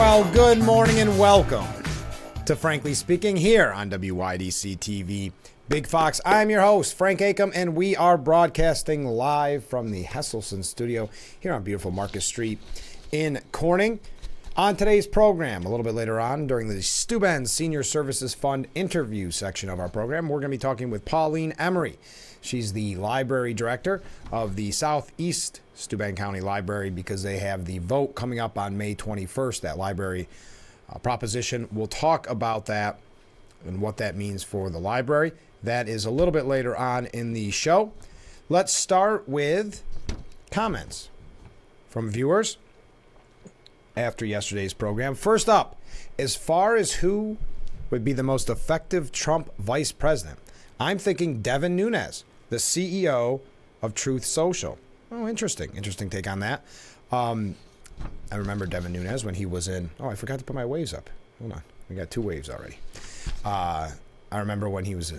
Well, good morning and welcome to Frankly Speaking here on WYDC TV. Big Fox, I'm your host, Frank Acom, and we are broadcasting live from the Hesselson studio here on beautiful Marcus Street in Corning. On today's program, a little bit later on, during the Steuben Senior Services Fund interview section of our program, we're going to be talking with Pauline Emery. She's the library director of the Southeast Steuben County Library because they have the vote coming up on May 21st, that library proposition. We'll talk about that and what that means for the library. That is a little bit later on in the show. Let's start with comments from viewers after yesterday's program. First up, as far as who would be the most effective Trump vice president, I'm thinking Devin Nunes, the CEO of Truth Social. Oh, interesting. Interesting take on that. I remember Devin Nunes when he was in... Oh, I forgot to put my waves up. Hold on. We got two waves already. I remember when he was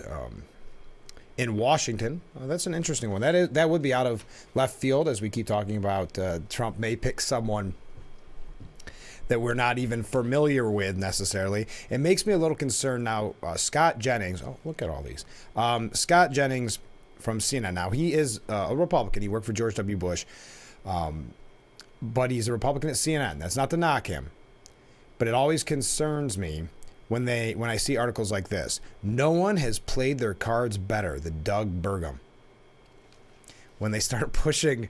in Washington. Oh, that's an interesting one. That would be out of left field, as we keep talking about Trump may pick someone that we're not even familiar with necessarily. It makes me a little concerned now. Scott Jennings. Oh, look at all these. Scott Jennings from CNN. Now, he is a Republican. He worked for George W. Bush. But he's a Republican at CNN. That's not to knock him. But it always concerns me when I see articles like this. No one has played their cards better than Doug Burgum. When they start pushing...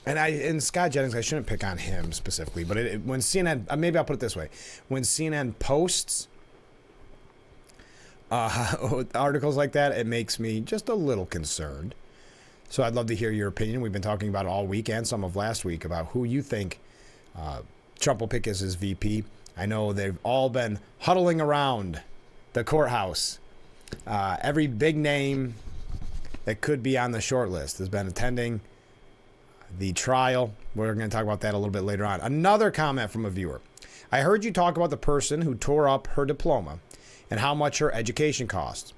And Scott Jennings, I shouldn't pick on him specifically, but when CNN, maybe I'll put it this way. When CNN posts articles like that, it makes me just a little concerned. So I'd love to hear your opinion. We've been talking about it all week and some of last week about who you think Trump will pick as his VP. I know they've all been huddling around the courthouse. Every big name that could be on the short list has been attending the trial. We're going to talk about that a little bit later on. Another comment from a viewer. I heard you talk about the person who tore up her diploma and how much her education costs.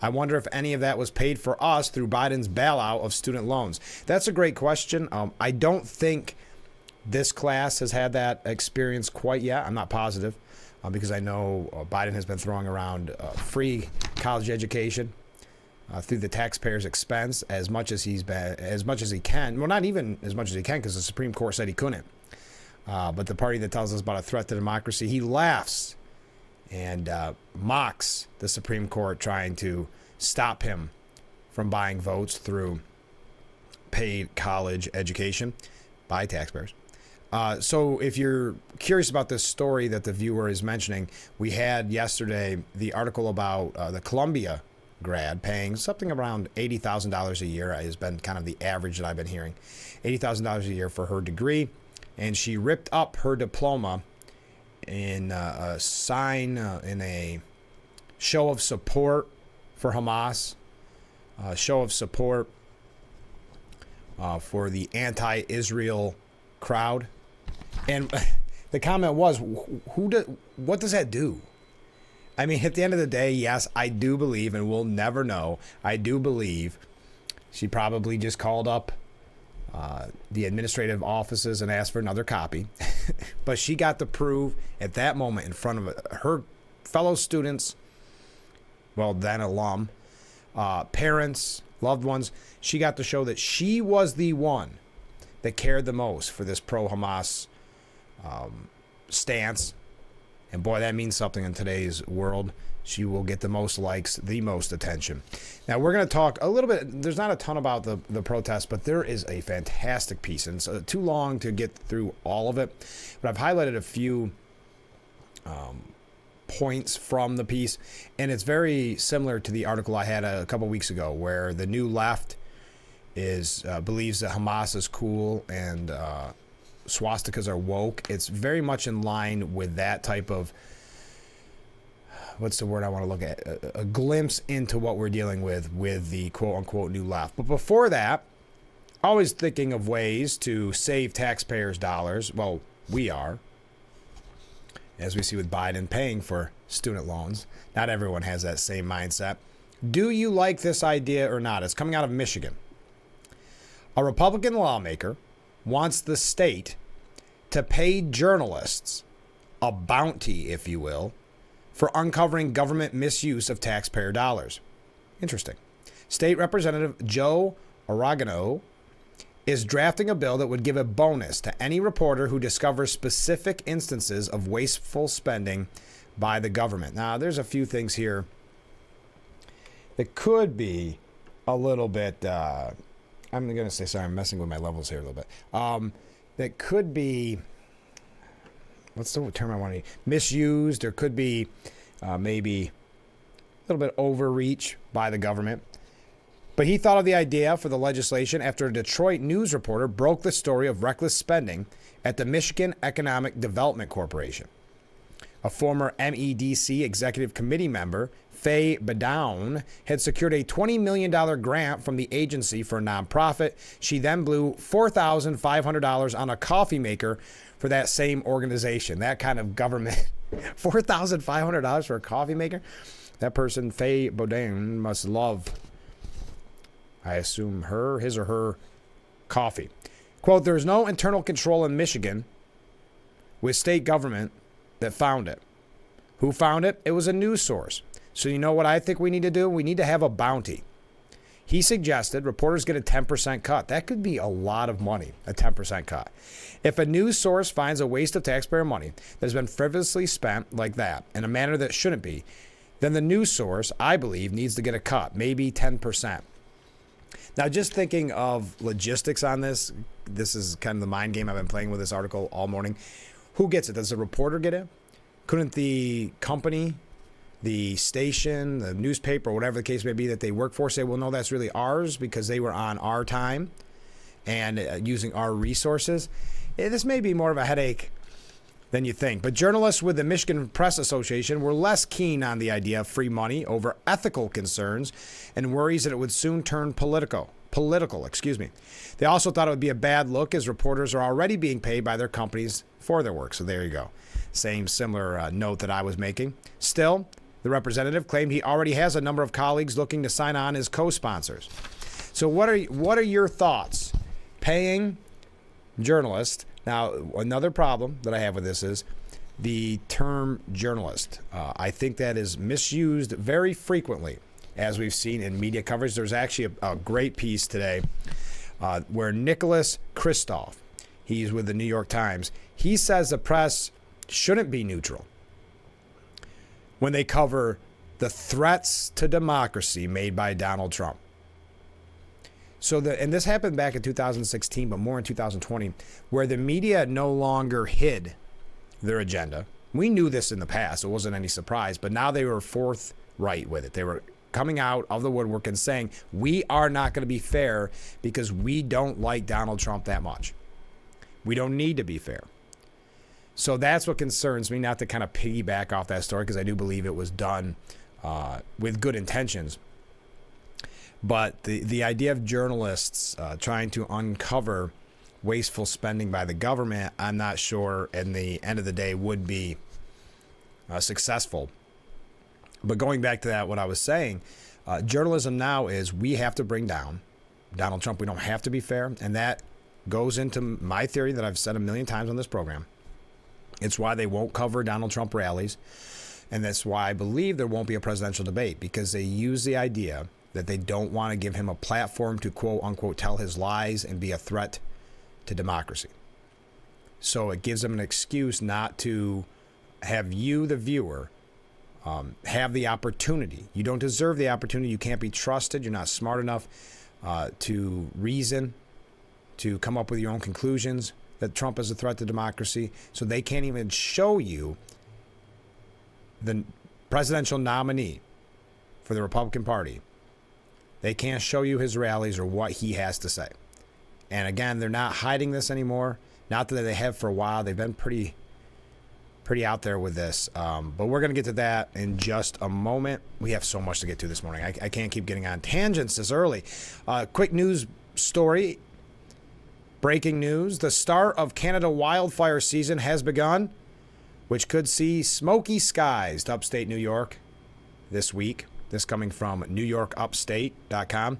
I wonder if any of that was paid for us through Biden's bailout of student loans. That's a great question. I don't think this class has had that experience quite yet. I'm not positive because I know Biden has been throwing around free college education through the taxpayers' expense as much as he can. Well, not even as much as he can because the Supreme Court said he couldn't. But the party that tells us about a threat to democracy, he laughs and mocks the Supreme Court trying to stop him from buying votes through paid college education by taxpayers. So if you're curious about this story that the viewer is mentioning, we had yesterday the article about the Columbia grad paying something around $80,000 a year has been kind of the average that I've been hearing. $80,000 a year for her degree. And she ripped up her diploma in a sign, in a show of support for Hamas, a show of support for the anti-Israel crowd. And the comment was, what does that do? I mean, at the end of the day, yes, I do believe, and we'll never know, I do believe she probably just called up the administrative offices and asked for another copy. But she got to prove at that moment in front of her fellow students, well, then alum, parents, loved ones, she got to show that she was the one that cared the most for this pro-Hamas stance. And boy, that means something in today's world. She will get the most likes, the most attention. Now, we're going to talk a little bit. There's not a ton about the protest, but there is a fantastic piece. And it's too long to get through all of it. But I've highlighted a few points from the piece. And it's very similar to the article I had a couple weeks ago where the new left believes that Hamas is cool and swastikas are woke. It's very much in line with that type of, what's the word I want to look at? A glimpse into what we're dealing with the quote-unquote new left. But before that, always thinking of ways to save taxpayers' dollars. Well, we are, as we see with Biden paying for student loans. Not everyone has that same mindset. Do you like this idea or not? It's coming out of Michigan. A Republican lawmaker wants the state to pay journalists a bounty, if you will, for uncovering government misuse of taxpayer dollars. Interesting. State Representative Joe Aragano is drafting a bill that would give a bonus to any reporter who discovers specific instances of wasteful spending by the government. Now, there's a few things here that could be a little bit, I'm going to say, sorry, I'm messing with my levels here a little bit. That could be, what's the term I want to use? Misused, or could be maybe a little bit overreach by the government. But he thought of the idea for the legislation after a Detroit news reporter broke the story of reckless spending at the Michigan Economic Development Corporation. A former MEDC executive committee member, Faye Bedown, had secured a $20 million grant from the agency for a nonprofit. She then blew $4,500 on a coffee maker for that same organization. That kind of government. $4,500 for a coffee maker? That person, Faye Bedown, must love, I assume, his or her coffee. Quote, "There is no internal control in Michigan with state government that found it. Who found it? It was a news source. So you know what I think we need to do? We need to have a bounty." He suggested reporters get a 10% cut. That could be a lot of money, a 10% cut. If a news source finds a waste of taxpayer money that has been frivolously spent like that in a manner that shouldn't be, then the news source, I believe, needs to get a cut, maybe 10%. Now, just thinking of logistics on this is kind of the mind game I've been playing with this article all morning. Who gets it? Does the reporter get it? Couldn't the company, the station, the newspaper, whatever the case may be that they work for say, well, no, that's really ours because they were on our time and using our resources? This may be more of a headache than you think. But journalists with the Michigan Press Association were less keen on the idea of free money over ethical concerns and worries that it would soon turn political. They also thought it would be a bad look as reporters are already being paid by their companies for their work. So there you go. Similar note that I was making. Still, the representative claimed he already has a number of colleagues looking to sign on as co-sponsors. So what are your thoughts? Paying journalists. Now, another problem that I have with this is the term journalist. I think that is misused very frequently, as we've seen in media coverage. There's actually a great piece today where Nicholas Kristof, he's with the New York Times, he says the press shouldn't be neutral when they cover the threats to democracy made by Donald Trump. And this happened back in 2016, but more in 2020, where the media no longer hid their agenda. We knew this in the past. It wasn't any surprise, but now they were forthright with it. They were coming out of the woodwork and saying, we are not going to be fair because we don't like Donald Trump that much. We don't need to be fair. So that's what concerns me, not to kind of piggyback off that story, because I do believe it was done with good intentions. But the idea of journalists trying to uncover wasteful spending by the government, I'm not sure in the end of the day would be successful. But going back to that, what I was saying, journalism now is we have to bring down Donald Trump. We don't have to be fair. And that goes into my theory that I've said a million times on this program. It's why they won't cover Donald Trump rallies. And that's why I believe there won't be a presidential debate, because they use the idea that they don't want to give him a platform to quote unquote tell his lies and be a threat to democracy. So it gives them an excuse not to have you, the viewer, have the opportunity. You don't deserve the opportunity. You can't be trusted. You're not smart enough to reason, to come up with your own conclusions that Trump is a threat to democracy. So they can't even show you the presidential nominee for the Republican Party. They can't show you his rallies or what he has to say. And again, they're not hiding this anymore. Not that they have for a while. They've been pretty out there with this. But we're going to get to that in just a moment. We have so much to get to this morning. I can't keep getting on tangents this early. Quick news story. Breaking news. The start of Canada wildfire season has begun, which could see smoky skies to upstate New York this week. This coming from NewYorkUpstate.com.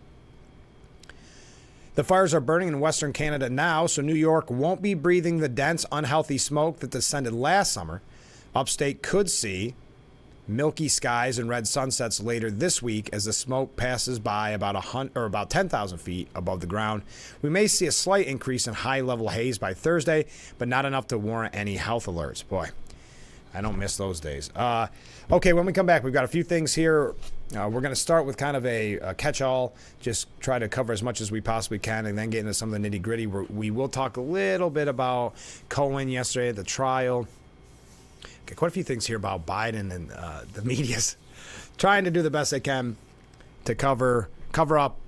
The fires are burning in Western Canada now, so New York won't be breathing the dense, unhealthy smoke that descended last summer. Upstate could see milky skies and red sunsets later this week as the smoke passes by about 10,000 feet above the ground. We may see a slight increase in high-level haze by Thursday, but not enough to warrant any health alerts. Boy, I don't miss those days. Okay, when we come back, we've got a few things here. We're going to start with kind of a catch-all, just try to cover as much as we possibly can, and then get into some of the nitty-gritty. We will talk a little bit about Cohen yesterday at the trial. Okay, quite a few things here about Biden, and the media's trying to do the best they can to cover up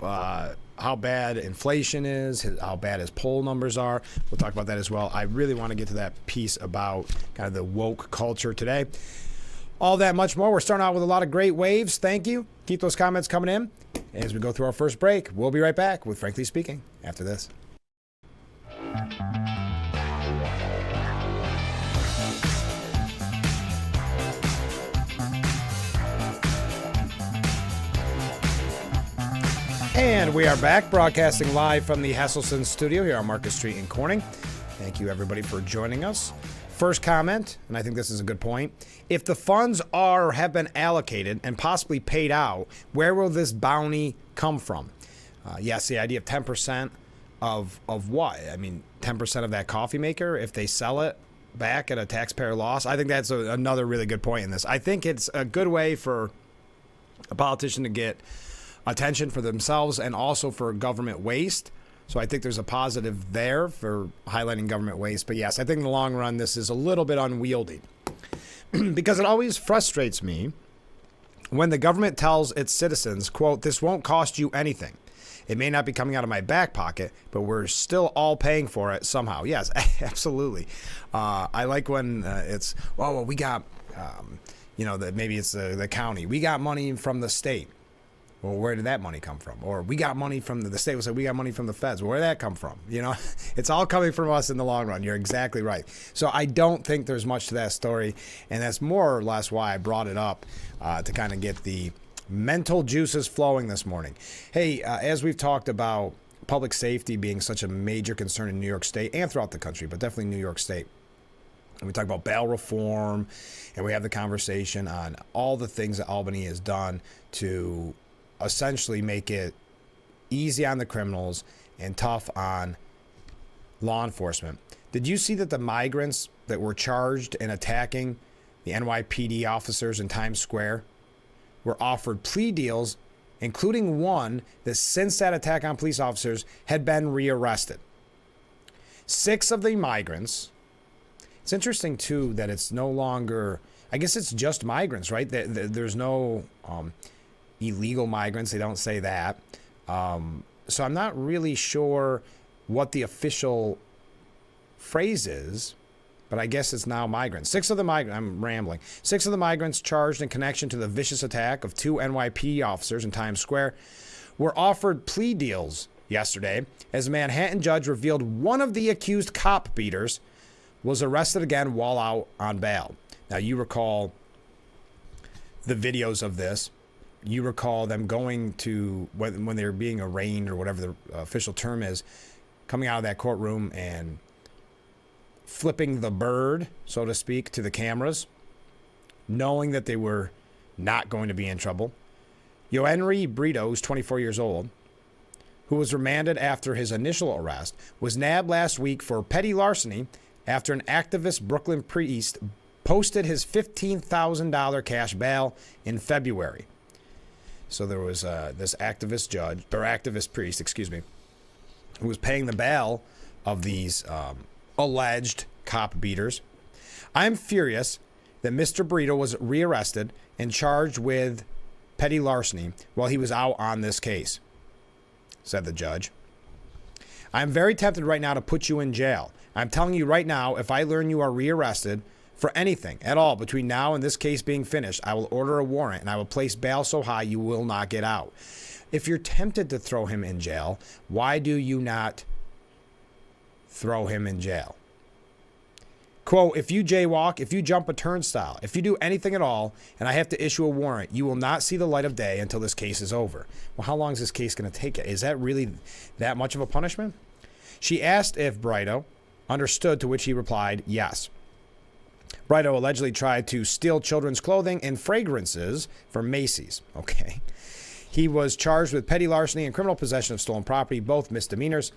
how bad inflation is, how bad his poll numbers are. We'll talk about that as well. I really want to get to that piece about kind of the woke culture today. All that much more. We're starting out with a lot of great waves. Thank you. Keep those comments coming in as we go through our first break. We'll be right back with Frankly Speaking after this. And we are back, broadcasting live from the Hesselson studio here on Market Street in Corning. Thank you, everybody, for joining us. First comment, and I think this is a good point. If the funds are or have been allocated and possibly paid out, where will this bounty come from? Yes, the idea of 10% of what? I mean, 10% of that coffee maker, if they sell it back at a taxpayer loss? I think that's another really good point in this. I think it's a good way for a politician to get attention for themselves and also for government waste. So I think there's a positive there for highlighting government waste. But yes, I think in the long run, this is a little bit unwieldy because it always frustrates me when the government tells its citizens, quote, this won't cost you anything. It may not be coming out of my back pocket, but we're still all paying for it somehow. Yes, absolutely. I like when it's, well, we got, maybe it's the county. We got money from the state. Well, where did that money come from? Or we got money from the state will say we got money from the feds. Well, where did that come from? You know, it's all coming from us in the long run. You're exactly right. So I don't think there's much to that story. And that's more or less why I brought it up to kind of get the mental juices flowing this morning. Hey, as we've talked about public safety being such a major concern in New York State and throughout the country, but definitely New York State. And we talk about bail reform, and we have the conversation on all the things that Albany has done to essentially make it easy on the criminals and tough on law enforcement. Did you see that the migrants that were charged in attacking the NYPD officers in Times Square were offered plea deals, including one that since that attack on police officers had been rearrested? 6 of the migrants. It's interesting, too, that it's no longer, I guess it's just migrants, right? There's no illegal migrants. They don't say that. So I'm not really sure what the official phrase is, but I guess it's now migrants. 6 of the migrants, I'm rambling. 6 of the migrants charged in connection to the vicious attack of 2 NYPD officers in Times Square were offered plea deals yesterday as a Manhattan judge revealed one of the accused cop beaters was arrested again while out on bail. Now, you recall the videos of this. You recall them going to, when they were being arraigned or whatever the official term is, coming out of that courtroom and flipping the bird, so to speak, to the cameras, knowing that they were not going to be in trouble. Yoenri Brito, who's 24 years old, who was remanded after his initial arrest, was nabbed last week for petty larceny after an activist Brooklyn priest posted his $15,000 cash bail in February. So there was this activist priest, who was paying the bail of these alleged cop beaters. I'm furious that Mr. Brito was rearrested and charged with petty larceny while he was out on this case, said the judge. I'm very tempted right now to put you in jail. I'm telling you right now, if I learn you are rearrested for anything at all between now and this case being finished, I will order a warrant and I will place bail so high you will not get out. If you're tempted to throw him in jail, why do you not throw him in jail? Quote, if you jaywalk, if you jump a turnstile, if you do anything at all, and I have to issue a warrant, you will not see the light of day until this case is over. Well, how long is this case going to take? Is that really that much of a punishment? She asked if Brido understood, to which he replied, yes. Brido allegedly tried to steal children's clothing and fragrances from Macy's. Okay. He was charged with petty larceny and criminal possession of stolen property, both misdemeanors.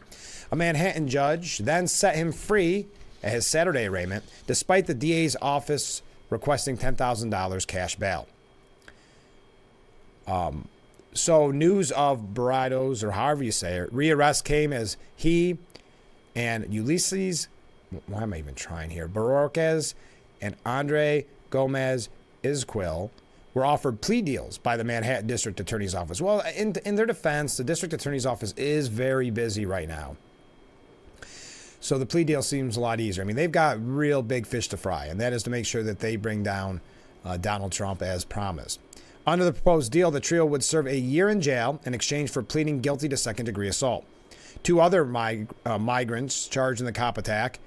A Manhattan judge then set him free at his Saturday arraignment, despite the DA's office requesting $10,000 cash bail. So news of Brido's, or however you say it, rearrest came as he and Ulysses, why am I even trying here, Barroquez and Andre Gomez Izquil were offered plea deals by the Manhattan District Attorney's Office. Well, in their defense, the District Attorney's Office is very busy right now. So the plea deal seems a lot easier. I mean, they've got real big fish to fry, and that is to make sure that they bring down Donald Trump as promised. Under the proposed deal, the trio would serve a year in jail in exchange for pleading guilty to second-degree assault. Two other migrants charged in the cop attack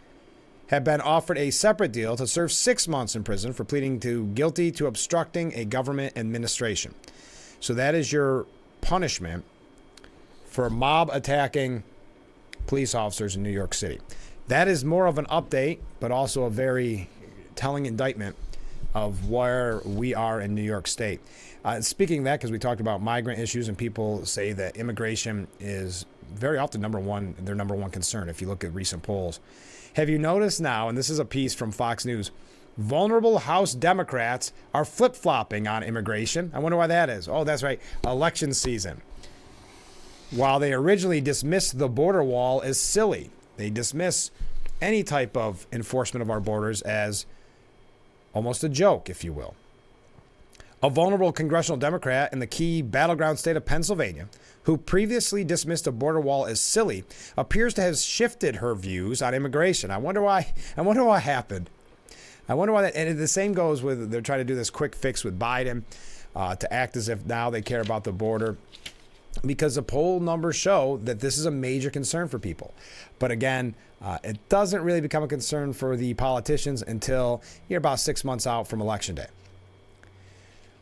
have been offered a separate deal to serve 6 months in prison for pleading guilty to obstructing a government administration. So that is your punishment for mob attacking police officers in New York City. That is more of an update, but also a very telling indictment of where we are in New York State. Speaking of that, because we talked about migrant issues, and people say that immigration is very often their number one concern if you look at recent polls. Have you noticed now, and this is a piece from Fox News, vulnerable House Democrats are flip-flopping on immigration? I wonder why that is. Oh, that's right, election season. While they originally dismissed the border wall as silly, they dismiss any type of enforcement of our borders as almost a joke, if you will. A vulnerable congressional Democrat in the key battleground state of Pennsylvania, who previously dismissed a border wall as silly, appears to have shifted her views on immigration. I wonder why. I wonder what happened. I wonder why that. And the same goes with, they're trying to do this quick fix with Biden to act as if now they care about the border, because the poll numbers show that this is a major concern for people. But again, it doesn't really become a concern for the politicians until you're about 6 months out from Election Day.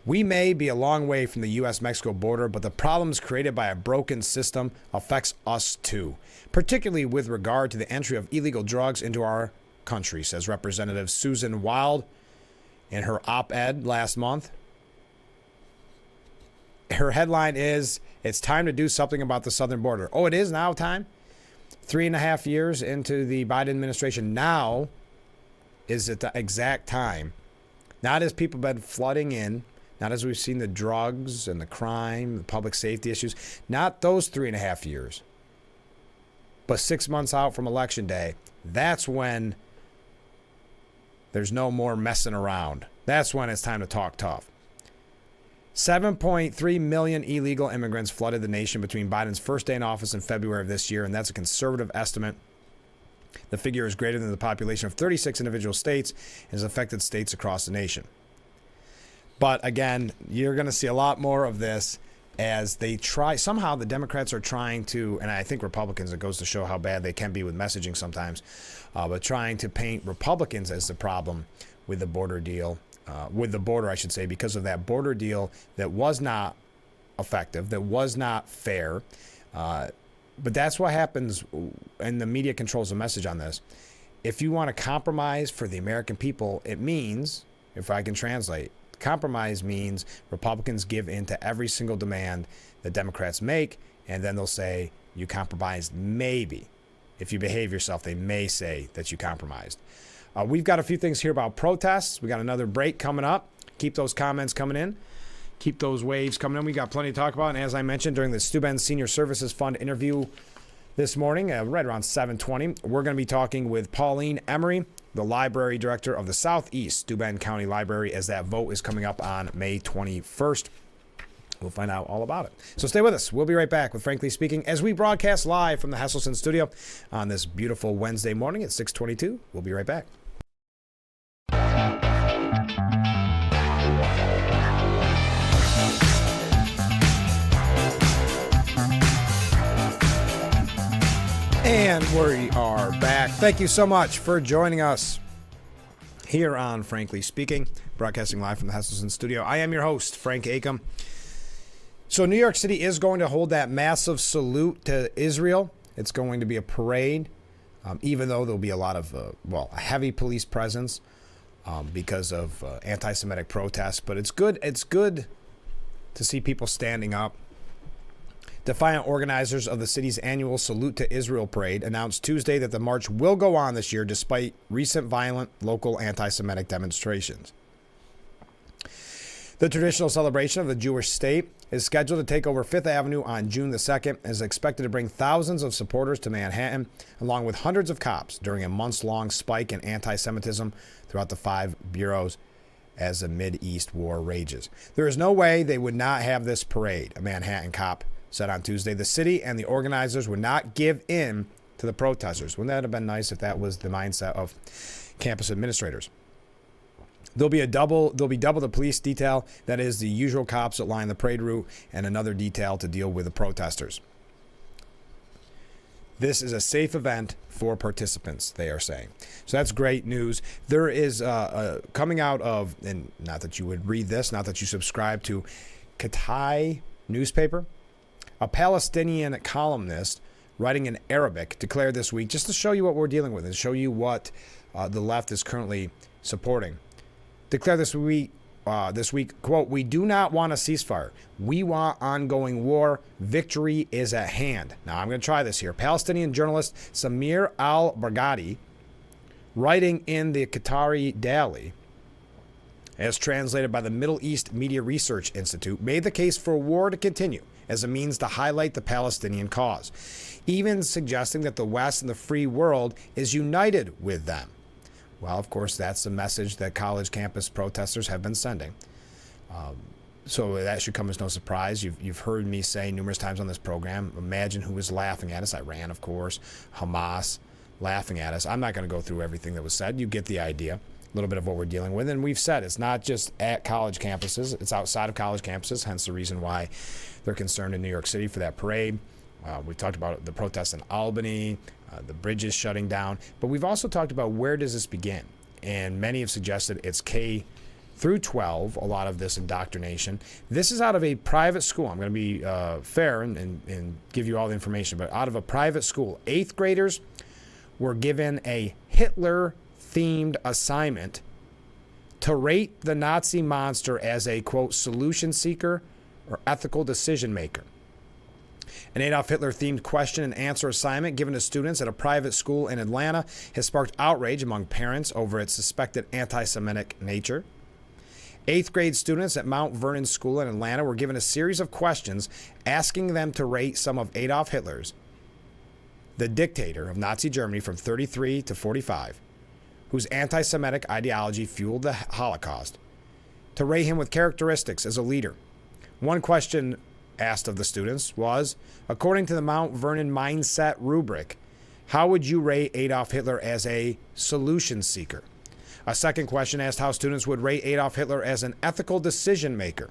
We may be a long way from the U.S.-Mexico border, but the problems created by a broken system affects us too, particularly with regard to the entry of illegal drugs into our country, says Representative Susan Wild in her op-ed last month. Her headline is, "It's time to do something about the southern border." Oh, it is now time? 3.5 years into the Biden administration, now is it the exact time. Not as people have been flooding in, not as we've seen the drugs and the crime, the public safety issues, not those 3.5 years, but 6 months out from Election Day. That's when there's no more messing around. That's when it's time to talk tough. 7.3 million illegal immigrants flooded the nation between Biden's first day in office in February of this year, and that's a conservative estimate. The figure is greater than the population of 36 individual states and has affected states across the nation. But again, you're going to see a lot more of this as they try. Somehow the Democrats are trying to, and I think Republicans, it goes to show how bad they can be with messaging sometimes, but trying to paint Republicans as the problem with the border deal. With the border, I should say, because of that border deal that was not effective, that was not fair. But that's what happens, and the media controls the message on this. If you want to compromise for the American people, it means, if I can translate, compromise means Republicans give in to every single demand that Democrats make, and then they'll say, you compromised maybe. If you behave yourself, they may say that you compromised. We've got a few things here about protests. We got another break coming up. Keep those comments coming in. Keep those waves coming in. We got plenty to talk about. And as I mentioned during the Steuben Senior Services Fund interview this morning, right around 7:20, we're going to be talking with Pauline Emery, the library director of the Southeast Steuben County Library, as that vote is coming up on May 21st. We'll find out all about it. So stay with us. We'll be right back with Frankly Speaking as we broadcast live from the Hesselson studio on this beautiful Wednesday morning at 6:22. We'll be right back. And we are back. Thank you so much for joining us here on Frankly Speaking, broadcasting live from the Hesselson studio. I am your host, Frank Acom. So New York City is going to hold that massive salute to Israel. It's going to be a parade, even though there'll be a lot of, a heavy police presence because of anti-Semitic protests. But it's good to see people standing up. Defiant organizers of the city's annual Salute to Israel parade announced Tuesday that the march will go on this year despite recent violent local anti-Semitic demonstrations. The traditional celebration of the Jewish state is scheduled to take over Fifth Avenue on June the 2nd and is expected to bring thousands of supporters to Manhattan, along with hundreds of cops during a months-long spike in anti-Semitism throughout the 5 boroughs as the Mideast war rages. There is no way they would not have this parade, a Manhattan cop said on Tuesday. The city and the organizers would not give in to the protesters. Wouldn't that have been nice if that was the mindset of campus administrators? There'll be double the police detail, that is the usual cops that line the parade route, and another detail to deal with the protesters. This is a safe event for participants, they are saying. So that's great news. There is coming out of, and not that you would read this, not that you subscribe to Katai newspaper, a Palestinian columnist writing in Arabic declared this week, just to show you what we're dealing with and show you what the left is currently supporting. Declared this week, quote, "We do not want a ceasefire. We want ongoing war. Victory is at hand." Now, I'm going to try this here. Palestinian journalist Samir al-Barghadi, writing in the Qatari Daily, as translated by the Middle East Media Research Institute, made the case for war to continue as a means to highlight the Palestinian cause, even suggesting that the West and the free world is united with them. Well, of course, that's the message that college campus protesters have been sending. So that should come as no surprise. You've heard me say numerous times on this program, imagine who was laughing at us. Iran, of course, Hamas laughing at us. I'm not going to go through everything that was said. You get the idea. A little bit of what we're dealing with. And we've said it's not just at college campuses. It's outside of college campuses, hence the reason why they're concerned in New York City for that parade. We talked about the protests in Albany, the bridges shutting down. But we've also talked about where does this begin? And many have suggested it's K through 12, a lot of this indoctrination. This is out of a private school. I'm going to be fair and give you all the information. But out of a private school, 8th graders were given a Hitler-themed assignment to rate the Nazi monster as a, quote, solution seeker or ethical decision maker. An Adolf Hitler-themed question and answer assignment given to students at a private school in Atlanta has sparked outrage among parents over its suspected anti-Semitic nature. 8th grade students at Mount Vernon School in Atlanta were given a series of questions asking them to rate some of Adolf Hitler's, the dictator of Nazi Germany from 33 to 45, whose anti-Semitic ideology fueled the Holocaust, to rate him with characteristics as a leader. One question asked of the students was, according to the Mount Vernon Mindset rubric, how would you rate Adolf Hitler as a solution seeker? A second question asked how students would rate Adolf Hitler as an ethical decision maker.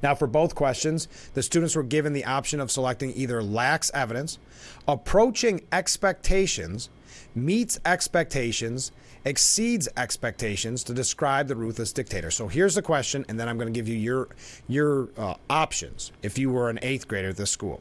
Now, for both questions, the students were given the option of selecting either lacks evidence, approaching expectations, meets expectations, exceeds expectations to describe the ruthless dictator. So here's the question, and then I'm going to give you your options if you were an 8th grader at this school.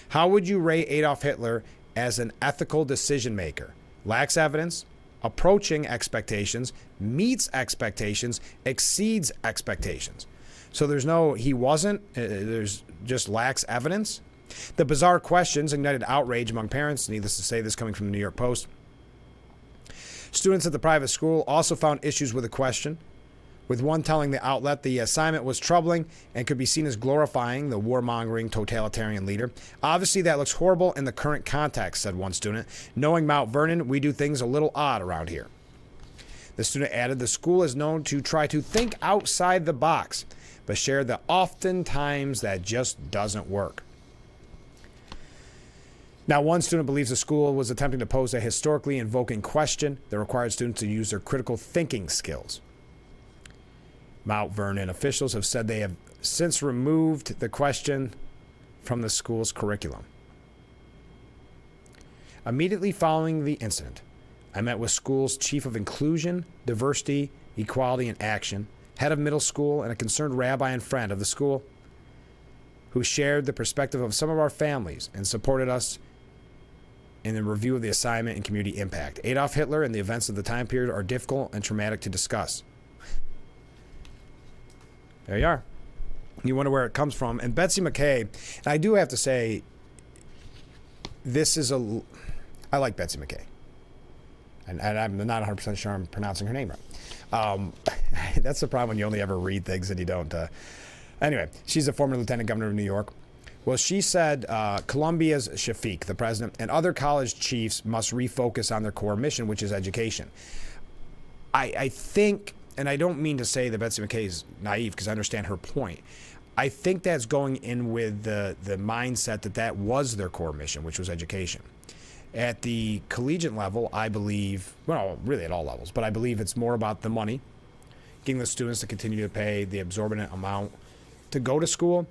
How would you rate Adolf Hitler as an ethical decision maker? Lacks evidence, approaching expectations, meets expectations, exceeds expectations. So there's no he wasn't, there's just lacks evidence. The bizarre questions ignited outrage among parents, needless to say, this coming from the New York Post. Students at the private school also found issues with the question, with one telling the outlet the assignment was troubling and could be seen as glorifying the warmongering totalitarian leader. Obviously, that looks horrible in the current context, said one student. Knowing Mount Vernon, we do things a little odd around here. The student added the school is known to try to think outside the box, but shared that oftentimes that just doesn't work. Now, one student believes the school was attempting to pose a historically invoking question that required students to use their critical thinking skills. Mount Vernon officials have said they have since removed the question from the school's curriculum. Immediately following the incident, I met with school's chief of inclusion, diversity, equality, and action, head of middle school, and a concerned rabbi and friend of the school who shared the perspective of some of our families and supported us in the review of the assignment and community impact. Adolf Hitler and the events of the time period are difficult and traumatic to discuss. There you are. You wonder where it comes from. And Betsy McKay, and I do have to say, I like Betsy McKay. And I'm not 100% sure I'm pronouncing her name right. That's the problem when you only ever read things and you don't. Anyway, she's a former lieutenant governor of New York. Well, she said Columbia's Shafiq, the president, and other college chiefs must refocus on their core mission, which is education. I think, and I don't mean to say that Betsy McKay is naive because I understand her point. I think that's going in with the mindset that was their core mission, which was education. At the collegiate level, I believe, well, really at all levels, but I believe it's more about the money, getting the students to continue to pay the exorbitant amount to go to school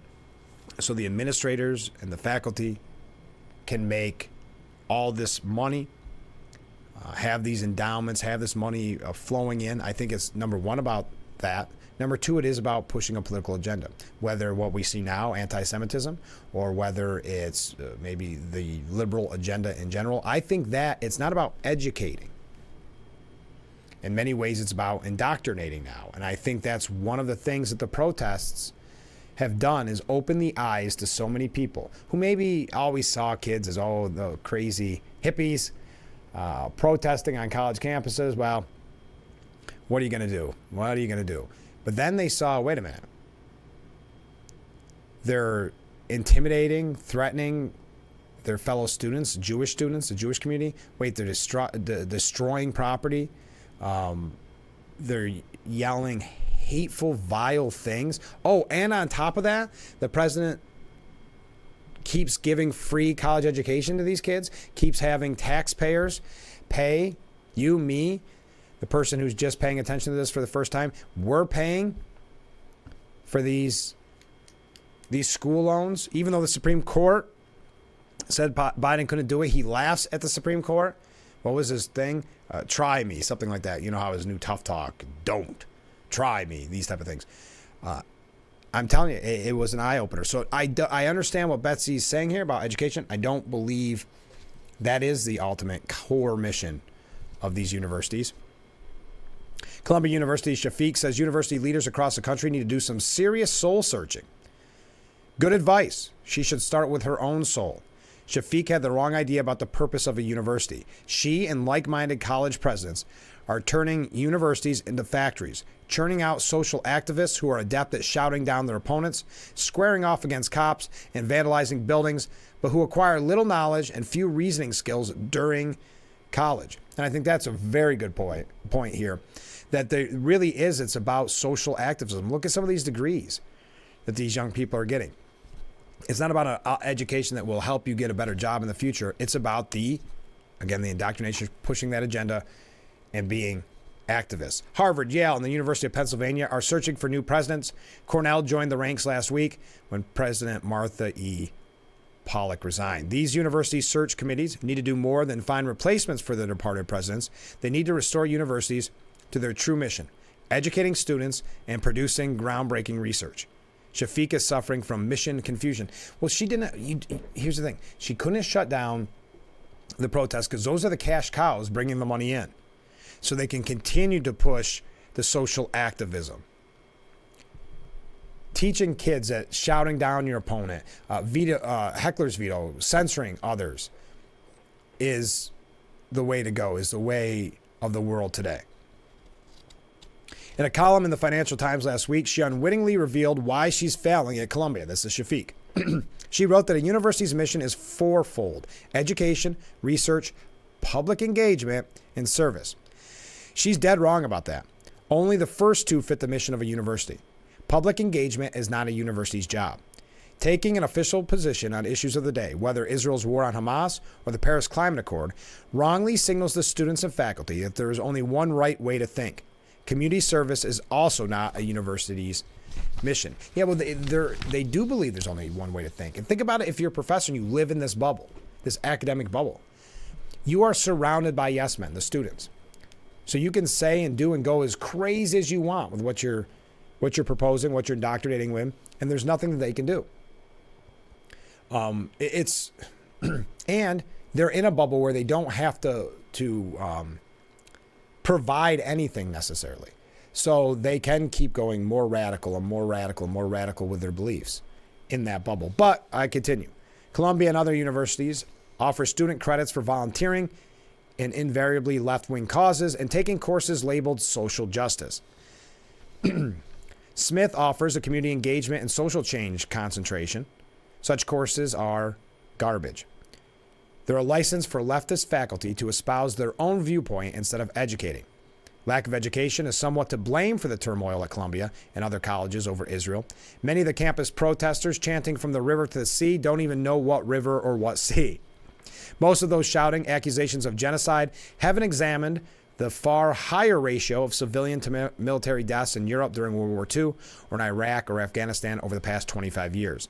so the administrators and the faculty can make all this money, have these endowments, have this money flowing in. I think it's, number one, about that. Number two, it is about pushing a political agenda, whether what we see now, anti-Semitism, or whether it's maybe the liberal agenda in general. I think that it's not about educating. In many ways, it's about indoctrinating now. And I think that's one of the things that the protests have done, is open the eyes to so many people who maybe always saw kids as, the crazy hippies protesting on college campuses. Well, what are you going to do? What are you going to do? But then they saw, wait a minute, they're intimidating, threatening their fellow students, the Jewish community. Wait, they're destroying property. They're yelling hateful, vile things. Oh, and on top of that, the president keeps giving free college education to these kids, keeps having taxpayers pay you, me, the person who's just paying attention to this for the first time. We're paying for these school loans, even though the Supreme Court said Biden couldn't do it. He laughs at the Supreme Court. What was his thing? Try me, something like that. You know how his new tough talk, don't try me, these type of things. I'm telling you, it was an eye-opener. So I understand what Betsy's saying here about education. I don't believe that is the ultimate core mission of these universities. Columbia University Shafiq says university leaders across the country need to do some serious soul searching. Good advice. She should start with her own soul. Shafiq had the wrong idea about the purpose of a university. She and like-minded college presidents are turning universities into factories, churning out social activists who are adept at shouting down their opponents, squaring off against cops, and vandalizing buildings, but who acquire little knowledge and few reasoning skills during college. And I think that's a very good point here, that there really is, it's about social activism. Look at some of these degrees that these young people are getting. It's not about an education that will help you get a better job in the future. It's about the indoctrination, pushing that agenda and being activists. Harvard, Yale, and the University of Pennsylvania are searching for new presidents. Cornell joined the ranks last week when President Martha E. Pollock resigned. These university search committees need to do more than find replacements for the departed presidents. They need to restore universities to their true mission, educating students and producing groundbreaking research. Shafiq is suffering from mission confusion. Well, she didn't. Here's the thing. She couldn't shut down the protests because those are the cash cows bringing the money in. So they can continue to push the social activism. Teaching kids that shouting down your opponent, heckler's veto, censoring others is the way to go, is the way of the world today. In a column in the Financial Times last week, she unwittingly revealed why she's failing at Columbia. This is Shafiq. She wrote that a university's mission is fourfold: education, research, public engagement, and service. She's dead wrong about that. Only the first two fit the mission of a university. Public engagement is not a university's job. Taking an official position on issues of the day, whether Israel's war on Hamas or the Paris Climate Accord, wrongly signals to students and faculty that there is only one right way to think. Community service is also not a university's mission. Yeah, well, they do believe there's only one way to think. And think about it, if you're a professor and you live in this bubble, this academic bubble. You are surrounded by yes men, the students. So you can say and do and go as crazy as you want with what you're proposing, what you're indoctrinating with, and there's nothing that they can do. It's and they're in a bubble where they don't have to provide anything necessarily. So they can keep going more radical and more radical and more radical with their beliefs in that bubble. But I continue. Columbia and other universities offer student credits for volunteering in invariably left-wing causes and taking courses labeled social justice. Smith offers a community engagement and social change concentration. Such courses are garbage. They're a license for leftist faculty to espouse their own viewpoint instead of educating. Lack of education is somewhat to blame for the turmoil at Columbia and other colleges over Israel. Many of the campus protesters chanting from the river to the sea don't even know what river or what sea. Most of those shouting accusations of genocide haven't examined the far higher ratio of civilian to military deaths in Europe during World War II or in Iraq or Afghanistan over the past 25 years.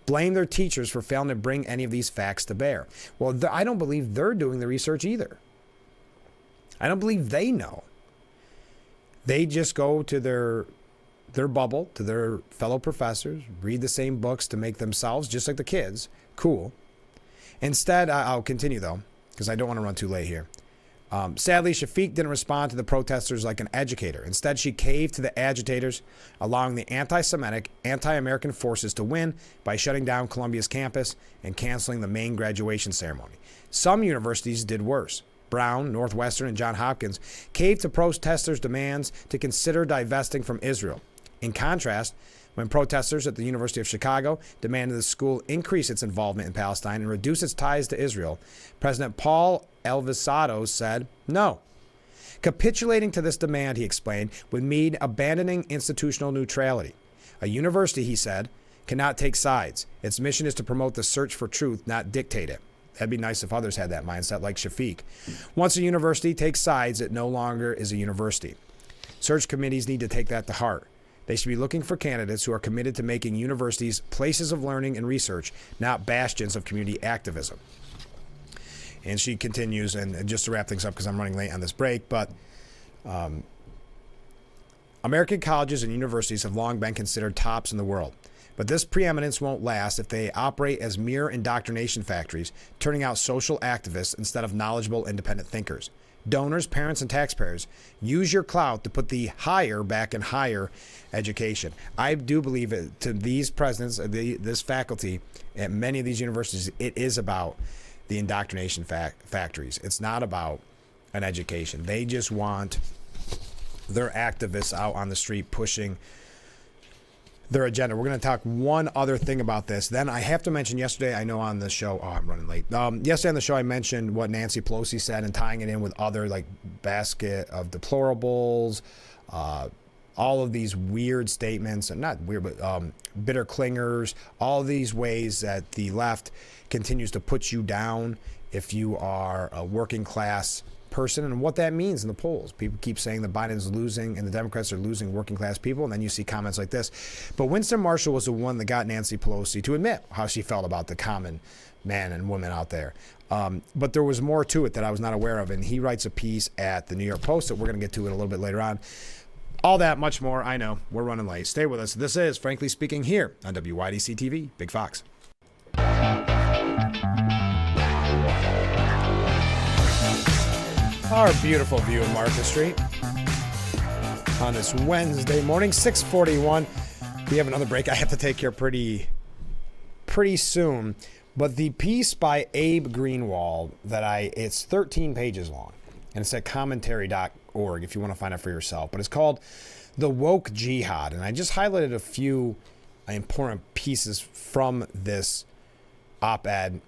Blame their teachers for failing to bring any of these facts to bear. Well, I don't believe they're doing the research either. I don't believe they know. They just go to their bubble, to their fellow professors, read the same books to make themselves, just like the kids, cool. Instead, I'll continue though, because I don't want to run too late here. Sadly, Shafiq didn't respond to the protesters like an educator. Instead, she caved to the agitators, allowing the anti-Semitic, anti-American forces to win by shutting down Columbia's campus and canceling the main graduation ceremony. Some universities did worse. Brown, Northwestern, and Johns Hopkins caved to protesters' demands to consider divesting from Israel. In contrast, when protesters at the University of Chicago demanded the school increase its involvement in Palestine and reduce its ties to Israel, President Paul Elvisato said no. Capitulating to this demand, he explained, would mean abandoning institutional neutrality. A university, he said, cannot take sides. Its mission is to promote the search for truth, not dictate it. That'd be nice if others had that mindset, like Shafiq. Once a university takes sides, it no longer is a university. Search committees need to take that to heart. They should be looking for candidates who are committed to making universities places of learning and research, not bastions of community activism. And she continues, and just to wrap things up because I'm running late on this break, but American colleges and universities have long been considered tops in the world. But this preeminence won't last if they operate as mere indoctrination factories, turning out social activists instead of knowledgeable, independent thinkers. Donors, parents, and taxpayers, use your clout to put the higher back in higher education. I do believe it, to these presidents, this faculty at many of these universities, it is about the indoctrination factories. It's not about an education. They just want their activists out on the street pushing their agenda. We're going to talk one other thing about this. Then I have to mention yesterday, I know on the show, I'm running late. Yesterday on the show, I mentioned what Nancy Pelosi said and tying it in with other like basket of deplorables, all of these weird statements, and not weird, but bitter clingers, all these ways that the left continues to put you down if you are a working class person, and what that means in the polls. People keep saying that Biden's losing and the Democrats are losing working class people, and then you see comments like this. But Winston Marshall was the one that got Nancy Pelosi to admit how she felt about the common man and woman out there. But there was more to it that I was not aware of, and he writes a piece at the New York Post that we're going to get to it a little bit later on. All that, much more. I know, we're running late. Stay with us. This is Frankly Speaking here on WYDC TV, Big Fox. Our beautiful view of Market Street on this Wednesday morning, 6:41. We have another break I have to take here pretty soon. But the piece by Abe Greenwald it's 13 pages long, and it's at commentary.org if you want to find it for yourself. But it's called The Woke Jihad, and I just highlighted a few important pieces from this op-ed.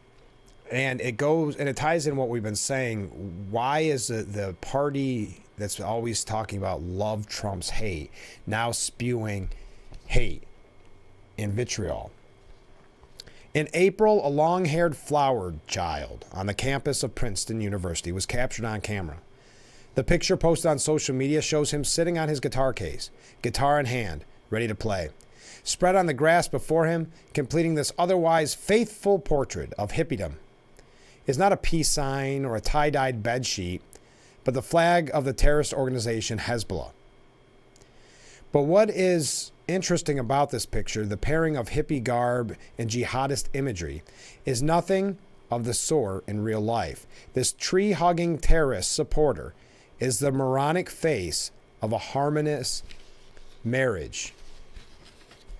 And it goes and it ties in what we've been saying. Why is the party that's always talking about love trumps hate now spewing hate and vitriol? In April, a long-haired flower child on the campus of Princeton University was captured on camera. The picture posted on social media shows him sitting on his guitar case, guitar in hand, ready to play. Spread on the grass before him, completing this otherwise faithful portrait of hippiedom. is not a peace sign or a tie-dyed bedsheet, but the flag of the terrorist organization Hezbollah. But what is interesting about this picture, the pairing of hippie garb and jihadist imagery, is nothing of the sort in real life. This tree-hugging terrorist supporter is the moronic face of a harmonious marriage.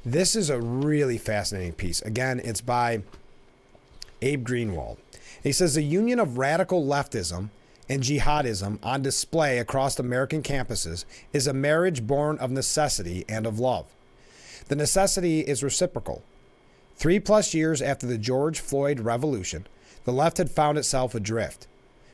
This is a really fascinating piece. Again, it's by Abe Greenwald. He says the union of radical leftism and jihadism on display across American campuses is a marriage born of necessity and of love. The necessity is reciprocal. 3+ years after the George Floyd revolution, the left had found itself adrift.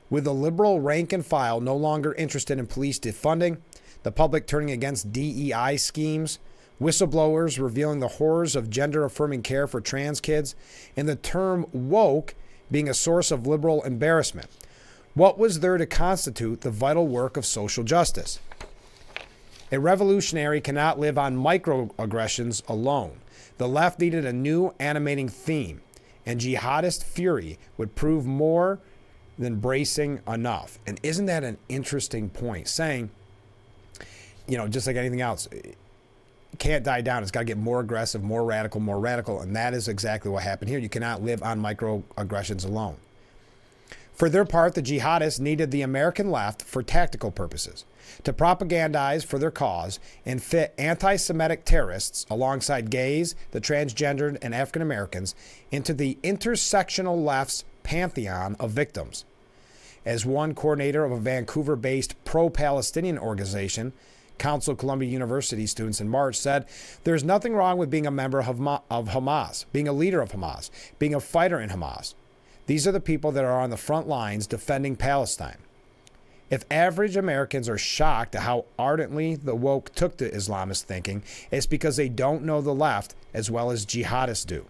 With the liberal rank and file no longer interested in police defunding, the public turning against DEI schemes, whistleblowers revealing the horrors of gender-affirming care for trans kids, and the term woke being a source of liberal embarrassment. What was there to constitute the vital work of social justice? A revolutionary cannot live on microaggressions alone. The left needed a new animating theme, and jihadist fury would prove more than bracing enough. And isn't that an interesting point? Saying, just like anything else, it can't die down. It's got to get more aggressive, more radical, and that is exactly what happened here. You cannot live on microaggressions alone. For their part, the jihadists needed the American left for tactical purposes, to propagandize for their cause and fit anti-Semitic terrorists alongside gays, the transgendered, and African Americans into the intersectional left's pantheon of victims. As one coordinator of a Vancouver-based pro-Palestinian organization, Council Columbia University students in March, said, "There's nothing wrong with being a member of Hamas, being a leader of Hamas, being a fighter in Hamas. These are the people that are on the front lines defending Palestine." If average Americans are shocked at how ardently the woke took to Islamist thinking, it's because they don't know the left as well as jihadists do.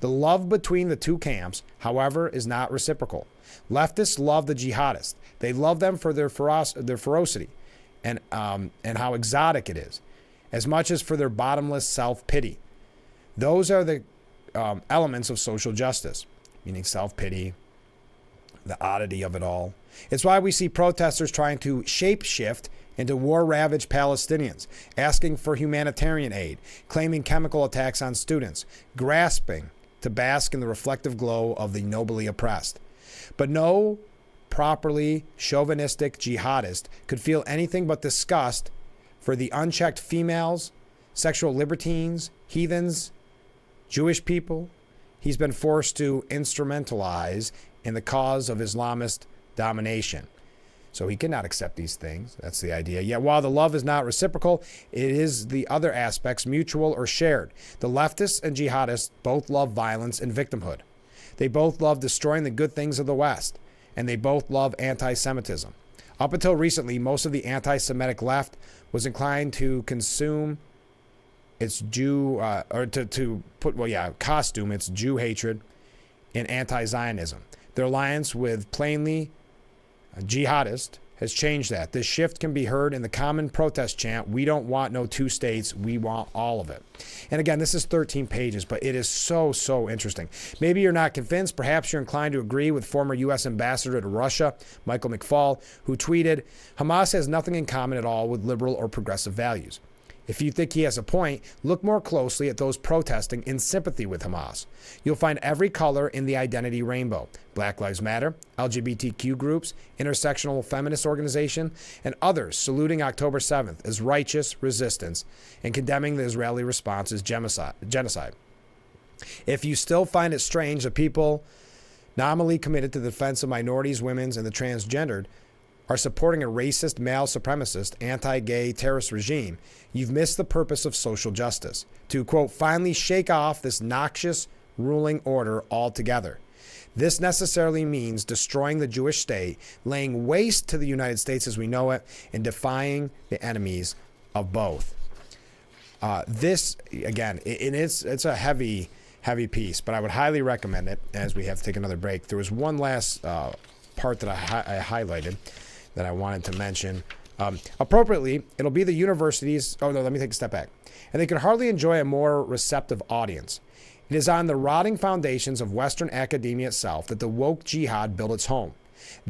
The love between the two camps, however, is not reciprocal. Leftists love the jihadists. They love them for their ferocity and how exotic it is, as much as for their bottomless self-pity. Those are the elements of social justice, meaning self-pity, the oddity of it all. It's why we see protesters trying to shape-shift into war-ravaged Palestinians, asking for humanitarian aid, claiming chemical attacks on students, grasping to bask in the reflective glow of the nobly oppressed. But no properly chauvinistic jihadist could feel anything but disgust for the unchecked females, sexual libertines, heathens, Jewish people he's been forced to instrumentalize in the cause of Islamist domination. So he cannot accept these things. That's the idea. Yet while the love is not reciprocal, it is the other aspects mutual or shared. The leftists and jihadists both love violence and victimhood. They both love destroying the good things of the West, and they both love anti-Semitism. Up until recently, most of the anti-Semitic left was inclined to consume its costume its Jew hatred in anti-Zionism. Their alliance with plainly jihadist has changed that. This shift can be heard in the common protest chant, "We don't want no two states, we want all of it." And again, this is 13 pages, but it is so, so interesting. Maybe you're not convinced. Perhaps you're inclined to agree with former U.S. Ambassador to Russia, Michael McFaul, who tweeted, "Hamas has nothing in common at all with liberal or progressive values." If you think he has a point, look more closely at those protesting in sympathy with Hamas. You'll find every color in the identity rainbow: Black Lives Matter, LGBTQ groups, intersectional feminist organization, and others saluting October 7th as righteous resistance and condemning the Israeli response as genocide. If you still find it strange that people nominally committed to the defense of minorities, women, and the transgendered are supporting a racist, male supremacist, anti-gay terrorist regime, you've missed the purpose of social justice: to, quote, finally shake off this noxious ruling order altogether. This necessarily means destroying the Jewish state, laying waste to the United States as we know it, and defying the enemies of both. This, again, it's a heavy piece, but I would highly recommend it as we have to take another break. There was one last part that I highlighted that I wanted to mention. Appropriately, it'll be the universities. Oh, no, let me take a step back. And they could hardly enjoy a more receptive audience. It is on the rotting foundations of Western academia itself that the woke jihad built its home.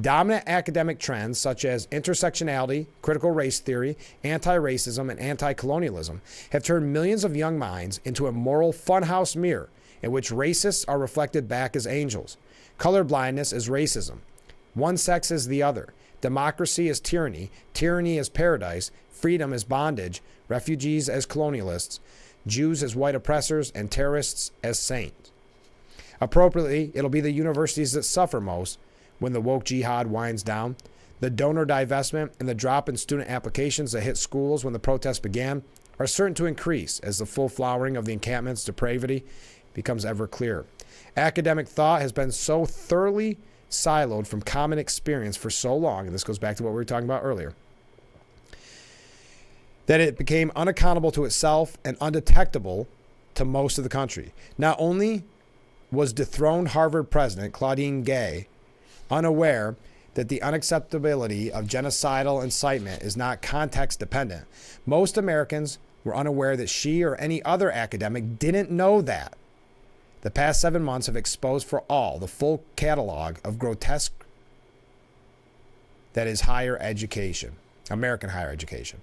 Dominant academic trends such as intersectionality, critical race theory, anti-racism, and anti-colonialism have turned millions of young minds into a moral funhouse mirror in which racists are reflected back as angels. Colorblindness is racism. One sex is the other. Democracy is tyranny. Tyranny is paradise. Freedom is bondage. Refugees as colonialists. Jews as white oppressors. And terrorists as saints. Appropriately, it'll be the universities that suffer most when the woke jihad winds down. The donor divestment and the drop in student applications that hit schools when the protests began are certain to increase as the full flowering of the encampment's depravity becomes ever clearer. Academic thought has been so thoroughly siloed from common experience for so long, and this goes back to what we were talking about earlier, that it became unaccountable to itself and undetectable to most of the country. Not only was dethroned Harvard president Claudine Gay unaware that the unacceptability of genocidal incitement is not context dependent, most Americans were unaware that she or any other academic didn't know that. The past 7 months have exposed for all the full catalog of grotesque that is higher education, American higher education,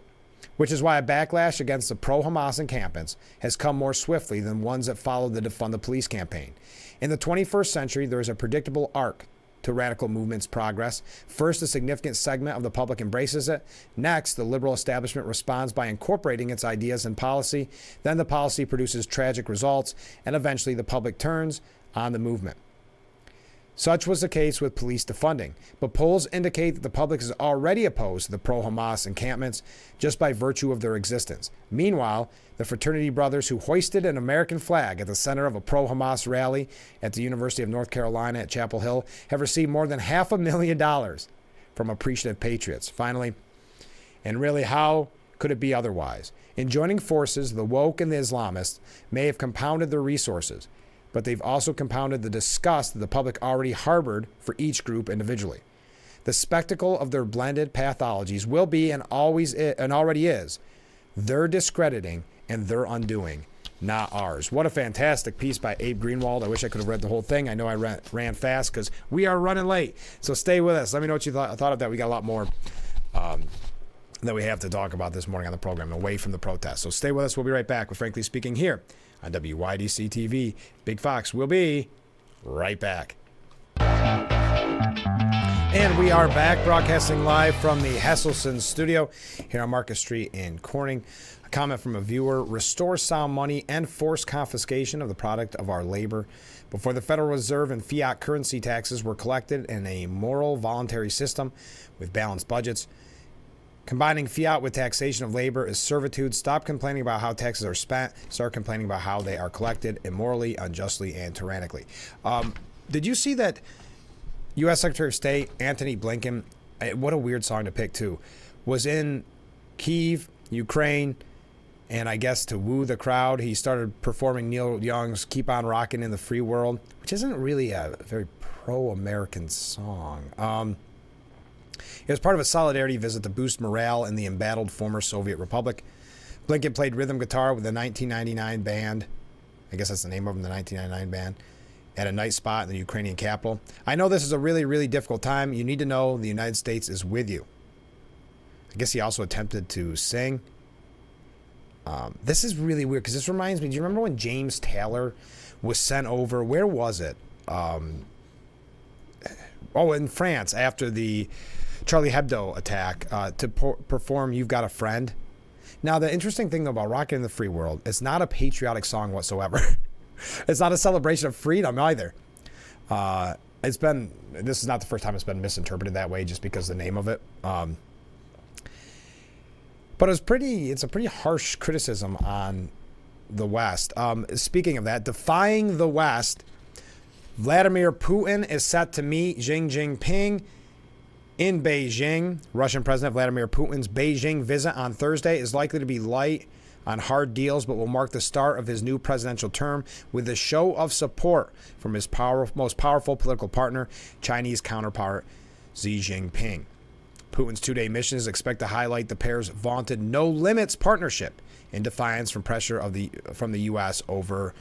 which is why a backlash against the pro-Hamas encampments has come more swiftly than ones that followed the Defund the Police campaign. In the 21st century, there is a predictable arc to radical movement's progress. First, a significant segment of the public embraces it. Next, the liberal establishment responds by incorporating its ideas in policy. Then the policy produces tragic results, and eventually the public turns on the movement. Such was the case with police defunding, but polls indicate that the public is already opposed to the pro-Hamas encampments just by virtue of their existence. Meanwhile, the fraternity brothers who hoisted an American flag at the center of a pro-Hamas rally at the University of North Carolina at Chapel Hill have received more than $500,000 from appreciative patriots. Finally, and really, how could it be otherwise? In joining forces, the woke and the Islamists may have compounded their resources, but they've also compounded the disgust that the public already harbored for each group individually. The spectacle of their blended pathologies will be and already is their discrediting and their undoing, not ours. What a fantastic piece by Abe Greenwald. I wish I could have read the whole thing. I know I ran fast because we are running late. So stay with us. Let me know what you thought of that. We got a lot more that we have to talk about this morning on the program, away from the protests. So stay with us. We'll be right back with Frankly Speaking here on WYDC TV. Big Fox will be right back. And we are back, broadcasting live from the Hesselson studio here on Market Street in Corning. A comment from a viewer: restore sound money and forced confiscation of the product of our labor. Before the Federal Reserve and fiat currency taxes were collected in a moral, voluntary system with balanced budgets. Combining fiat with taxation of labor is servitude. Stop complaining about how taxes are spent. Start complaining about how they are collected immorally, unjustly, and tyrannically. Did you see that U.S. Secretary of State Antony Blinken, what a weird song to pick too, was in Kyiv, Ukraine, and I guess to woo the crowd, he started performing Neil Young's Keep On Rockin' in the Free World, which isn't really a very pro-American song. It was part of a solidarity visit to boost morale in the embattled former Soviet republic. Blinken played rhythm guitar with the 1999 band. I guess that's the name of them, the 1999 band, at a night spot in the Ukrainian capital. I know this is a really, really difficult time. You need to know the United States is with you. I guess he also attempted to sing. This is really weird because this reminds me, do you remember when James Taylor was sent over? Where was it? In France after the Charlie Hebdo attack to perform You've Got a Friend. Now, the interesting thing, though, about Rockin' in the Free World, it's not a patriotic song whatsoever. It's not a celebration of freedom either. This is not the first time it's been misinterpreted that way just because of the name of it. But it's a pretty harsh criticism on the West. Speaking of that, defying the West, Vladimir Putin is set to meet Xi Jinping in Beijing. Russian President Vladimir Putin's Beijing visit on Thursday is likely to be light on hard deals, but will mark the start of his new presidential term with a show of support from his most powerful political partner, Chinese counterpart Xi Jinping. Putin's two-day mission is expected to highlight the pair's vaunted no-limits partnership in defiance from pressure from the U.S. over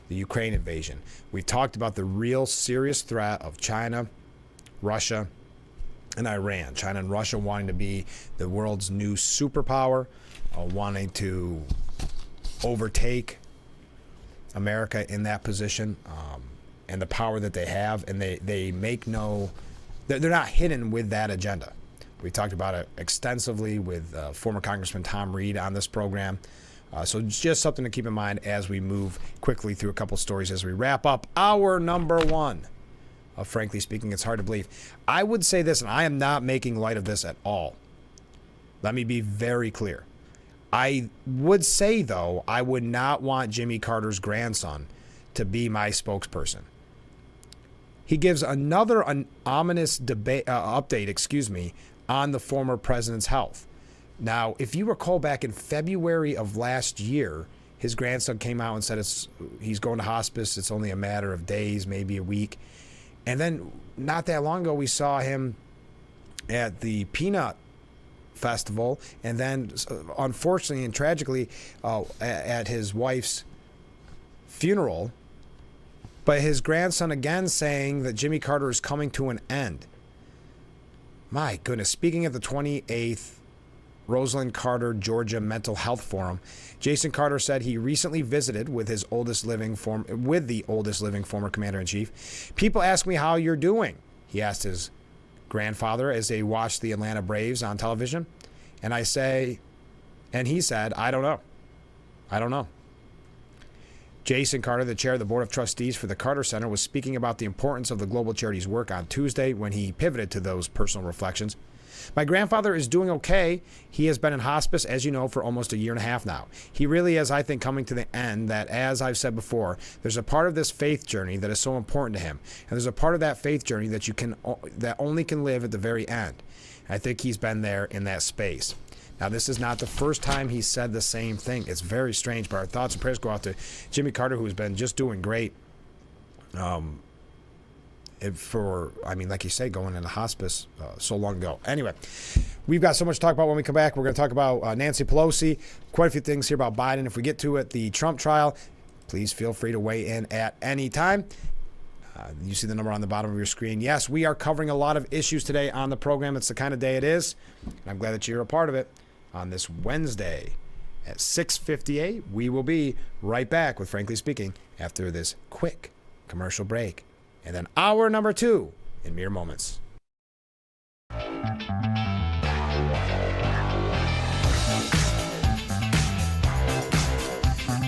the Ukraine invasion. We've talked about the real serious threat of China, Russia, and Iran. China and Russia wanting to be the world's new superpower, wanting to overtake America in that position, and the power that they have. And they make no, they're not hidden with that agenda. We talked about it extensively with former Congressman Tom Reed on this program. So it's just something to keep in mind as we move quickly through a couple stories as we wrap up our number one. Frankly speaking, it's hard to believe. I would say this, and I am not making light of this at all. Let me be very clear. I would say, though, I would not want Jimmy Carter's grandson to be my spokesperson. He gives another ominous update, on the former president's health. Now, if you recall back in February of last year, his grandson came out and said he's going to hospice. It's only a matter of days, maybe a week. And then not that long ago, we saw him at the Peanut Festival. And then, unfortunately and tragically, at his wife's funeral. But his grandson again saying that Jimmy Carter is coming to an end. My goodness. Speaking at the 28th Rosalind Carter, Georgia Mental Health Forum, Jason Carter said he recently visited with the oldest living former commander-in-chief. People ask me how you're doing, he asked his grandfather as they watched the Atlanta Braves on television. And he said, I don't know. Jason Carter, the chair of the Board of Trustees for the Carter Center, was speaking about the importance of the global charity's work on Tuesday when he pivoted to those personal reflections. My grandfather is doing okay. He has been in hospice, as you know, for almost a year and a half now. He really is, I think, coming to the end that, as I've said before, there's a part of this faith journey that is so important to him. And there's a part of that faith journey that only can live at the very end. I think he's been there in that space. Now, this is not the first time he said the same thing. It's very strange, but our thoughts and prayers go out to Jimmy Carter, who's been just doing great. Like you say, going into hospice so long ago. Anyway, we've got so much to talk about when we come back. We're going to talk about Nancy Pelosi, quite a few things here about Biden. If we get to it, the Trump trial, please feel free to weigh in at any time. You see the number on the bottom of your screen. Yes, we are covering a lot of issues today on the program. It's the kind of day it is. And I'm glad that you're a part of it on this Wednesday at 6:58. We will be right back with Frankly Speaking after this quick commercial break. And then hour number two in mere moments.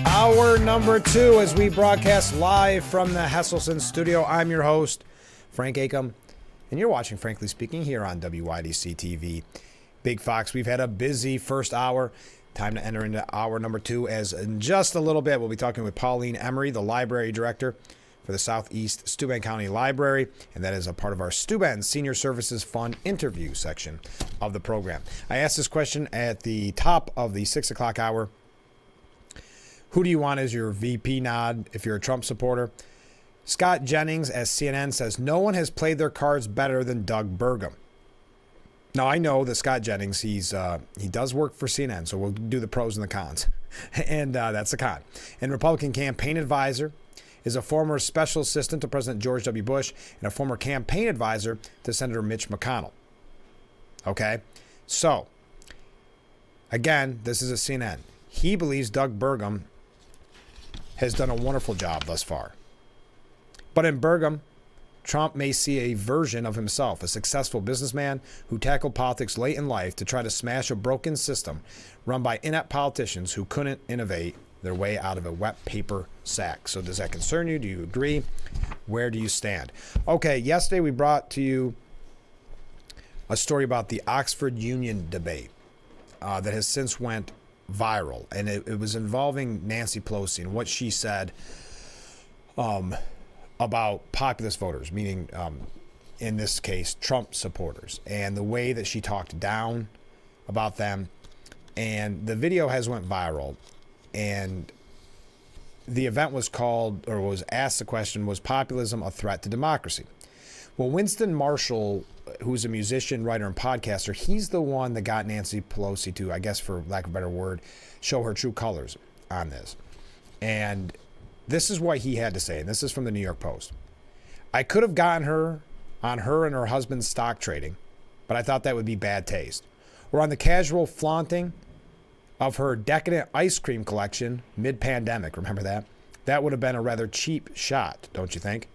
Hour number two as we broadcast live from the Hesselson studio. I'm your host, Frank Acom, and you're watching Frankly Speaking here on WYDC TV. Big Fox, we've had a busy first hour. Time to enter into hour number two, as in just a little bit we'll be talking with Pauline Emery, the library director for the Southeast Steuben County Library, and that is a part of our Steuben Senior Services Fund interview section of the program. I asked this question at the top of the 6 o'clock hour. Who do you want as your VP nod if you're a Trump supporter? Scott Jennings, as CNN says, no one has played their cards better than Doug Burgum. Now, I know that Scott Jennings, he does work for CNN, so we'll do the pros and the cons. And that's the con. And Republican campaign advisor is a former special assistant to President George W. Bush and a former campaign advisor to Senator Mitch McConnell. Okay? So, again, this is a CNN. He believes Doug Burgum has done a wonderful job thus far. But in Burgum, Trump may see a version of himself, a successful businessman who tackled politics late in life to try to smash a broken system run by inept politicians who couldn't innovate their way out of a wet paper sack. So does that concern you? Do you agree? Where do you stand? Okay, yesterday we brought to you a story about the Oxford Union debate that has since went viral. And it was involving Nancy Pelosi and what she said about populist voters, meaning in this case, Trump supporters, and the way that she talked down about them. And the video has went viral. And the event was asked the question, was populism a threat to democracy? Well, Winston Marshall, who's a musician, writer, and podcaster, he's the one that got Nancy Pelosi to, I guess for lack of a better word, show her true colors on this. And This is what he had to say, and this is from the New York Post. I could have gotten her on her and her husband's stock trading, but I thought that would be bad taste. Or on the casual flaunting of her decadent ice cream collection mid-pandemic. Remember that? That would have been a rather cheap shot, don't you think?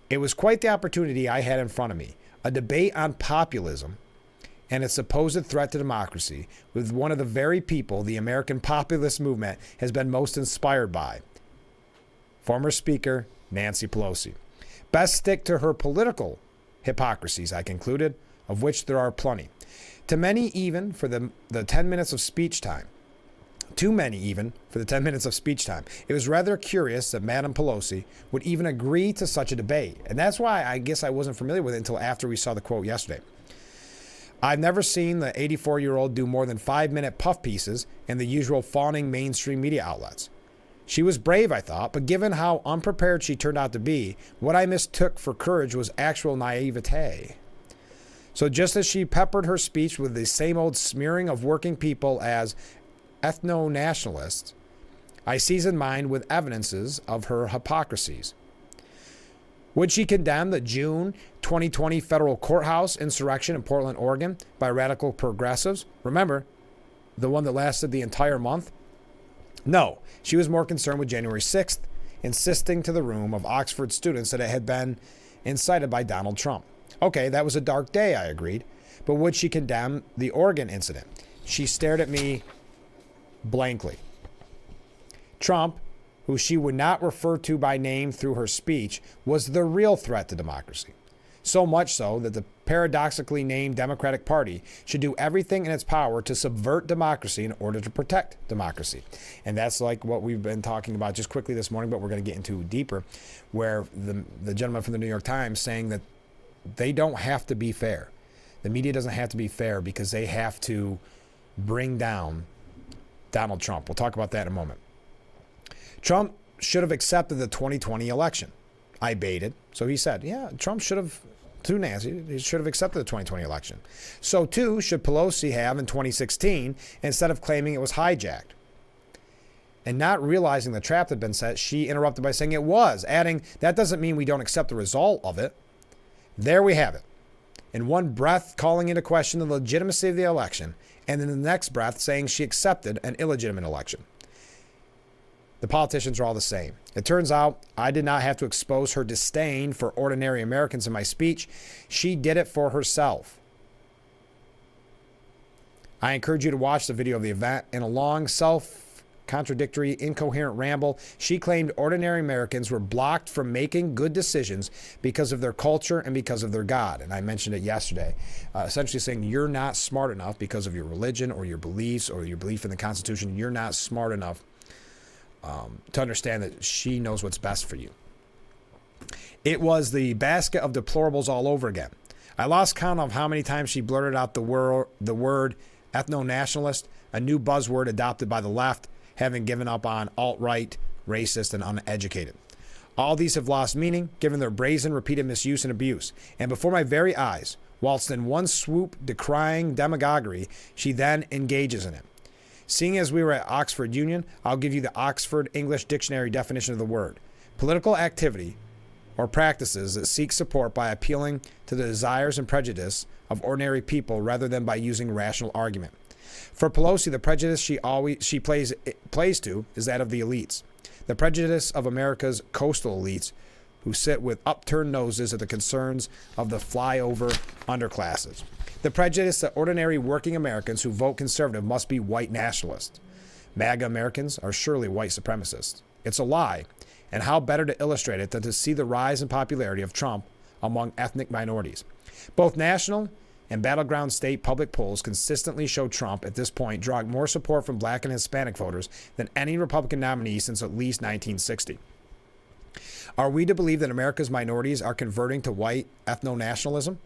It was quite the opportunity I had in front of me. A debate on populism and its supposed threat to democracy with one of the very people the American populist movement has been most inspired by. Former Speaker Nancy Pelosi. Best stick to her political hypocrisies, I concluded, of which there are plenty. Too many even for the 10 minutes of speech time. Too many even for the 10 minutes of speech time. It was rather curious that Madam Pelosi would even agree to such a debate. And that's why I guess I wasn't familiar with it until after we saw the quote yesterday. I've never seen the 84-year-old do more than 5-minute puff pieces in the usual fawning mainstream media outlets. She was brave, I thought, but given how unprepared she turned out to be, what I mistook for courage was actual naivete. So just as she peppered her speech with the same old smearing of working people as ethno-nationalists, I seasoned mine with evidences of her hypocrisies. Would she condemn the June 2020 federal courthouse insurrection in Portland, Oregon by radical progressives? Remember, the one that lasted the entire month? No, she was more concerned with January 6th, insisting to the room of Oxford students that it had been incited by Donald Trump. Okay, that was a dark day, I agreed. But would she condemn the Oregon incident? She stared at me blankly. Trump, who she would not refer to by name through her speech, was the real threat to democracy. So much so that the paradoxically named Democratic Party should do everything in its power to subvert democracy in order to protect democracy. And that's like what we've been talking about just quickly this morning, but we're going to get into deeper, where the gentleman from the New York Times saying that they don't have to be fair. The media doesn't have to be fair because they have to bring down Donald Trump. We'll talk about that in a moment. Trump should have accepted the 2020 election. I baited. So he said, yeah, Trump should have, to Nancy, he should have accepted the 2020 election. So too should Pelosi have in 2016 instead of claiming it was hijacked. And not realizing the trap that had been set, she interrupted by saying it was, adding, that doesn't mean we don't accept the result of it. There we have it. In one breath, calling into question the legitimacy of the election, and in the next breath, saying she accepted an illegitimate election. The politicians are all the same. It turns out I did not have to expose her disdain for ordinary Americans in my speech. She did it for herself. I encourage you to watch the video of the event. In a long, self-contradictory, incoherent ramble, she claimed ordinary Americans were blocked from making good decisions because of their culture and because of their God. And I mentioned it yesterday, essentially saying you're not smart enough because of your religion or your beliefs or your belief in the Constitution. You're not smart enough to understand that she knows what's best for you. It was the basket of deplorables all over again. I lost count of how many times she blurted out the word ethno-nationalist, a new buzzword adopted by the left, having given up on alt-right, racist, and uneducated. All these have lost meaning, given their brazen, repeated misuse and abuse. And before my very eyes, whilst in one swoop decrying demagoguery, she then engages in it. Seeing as we were at Oxford Union, I'll give you the Oxford English Dictionary definition of the word. Political activity or practices that seek support by appealing to the desires and prejudice of ordinary people rather than by using rational argument. For Pelosi, the prejudice she plays to is that of the elites. The prejudice of America's coastal elites who sit with upturned noses at the concerns of the flyover underclasses. The prejudice that ordinary working Americans who vote conservative must be white nationalists. MAGA Americans are surely white supremacists. It's a lie, and how better to illustrate it than to see the rise in popularity of Trump among ethnic minorities. Both national and battleground state public polls consistently show Trump at this point drawing more support from black and Hispanic voters than any Republican nominee since at least 1960. Are we to believe that America's minorities are converting to white ethno-nationalism?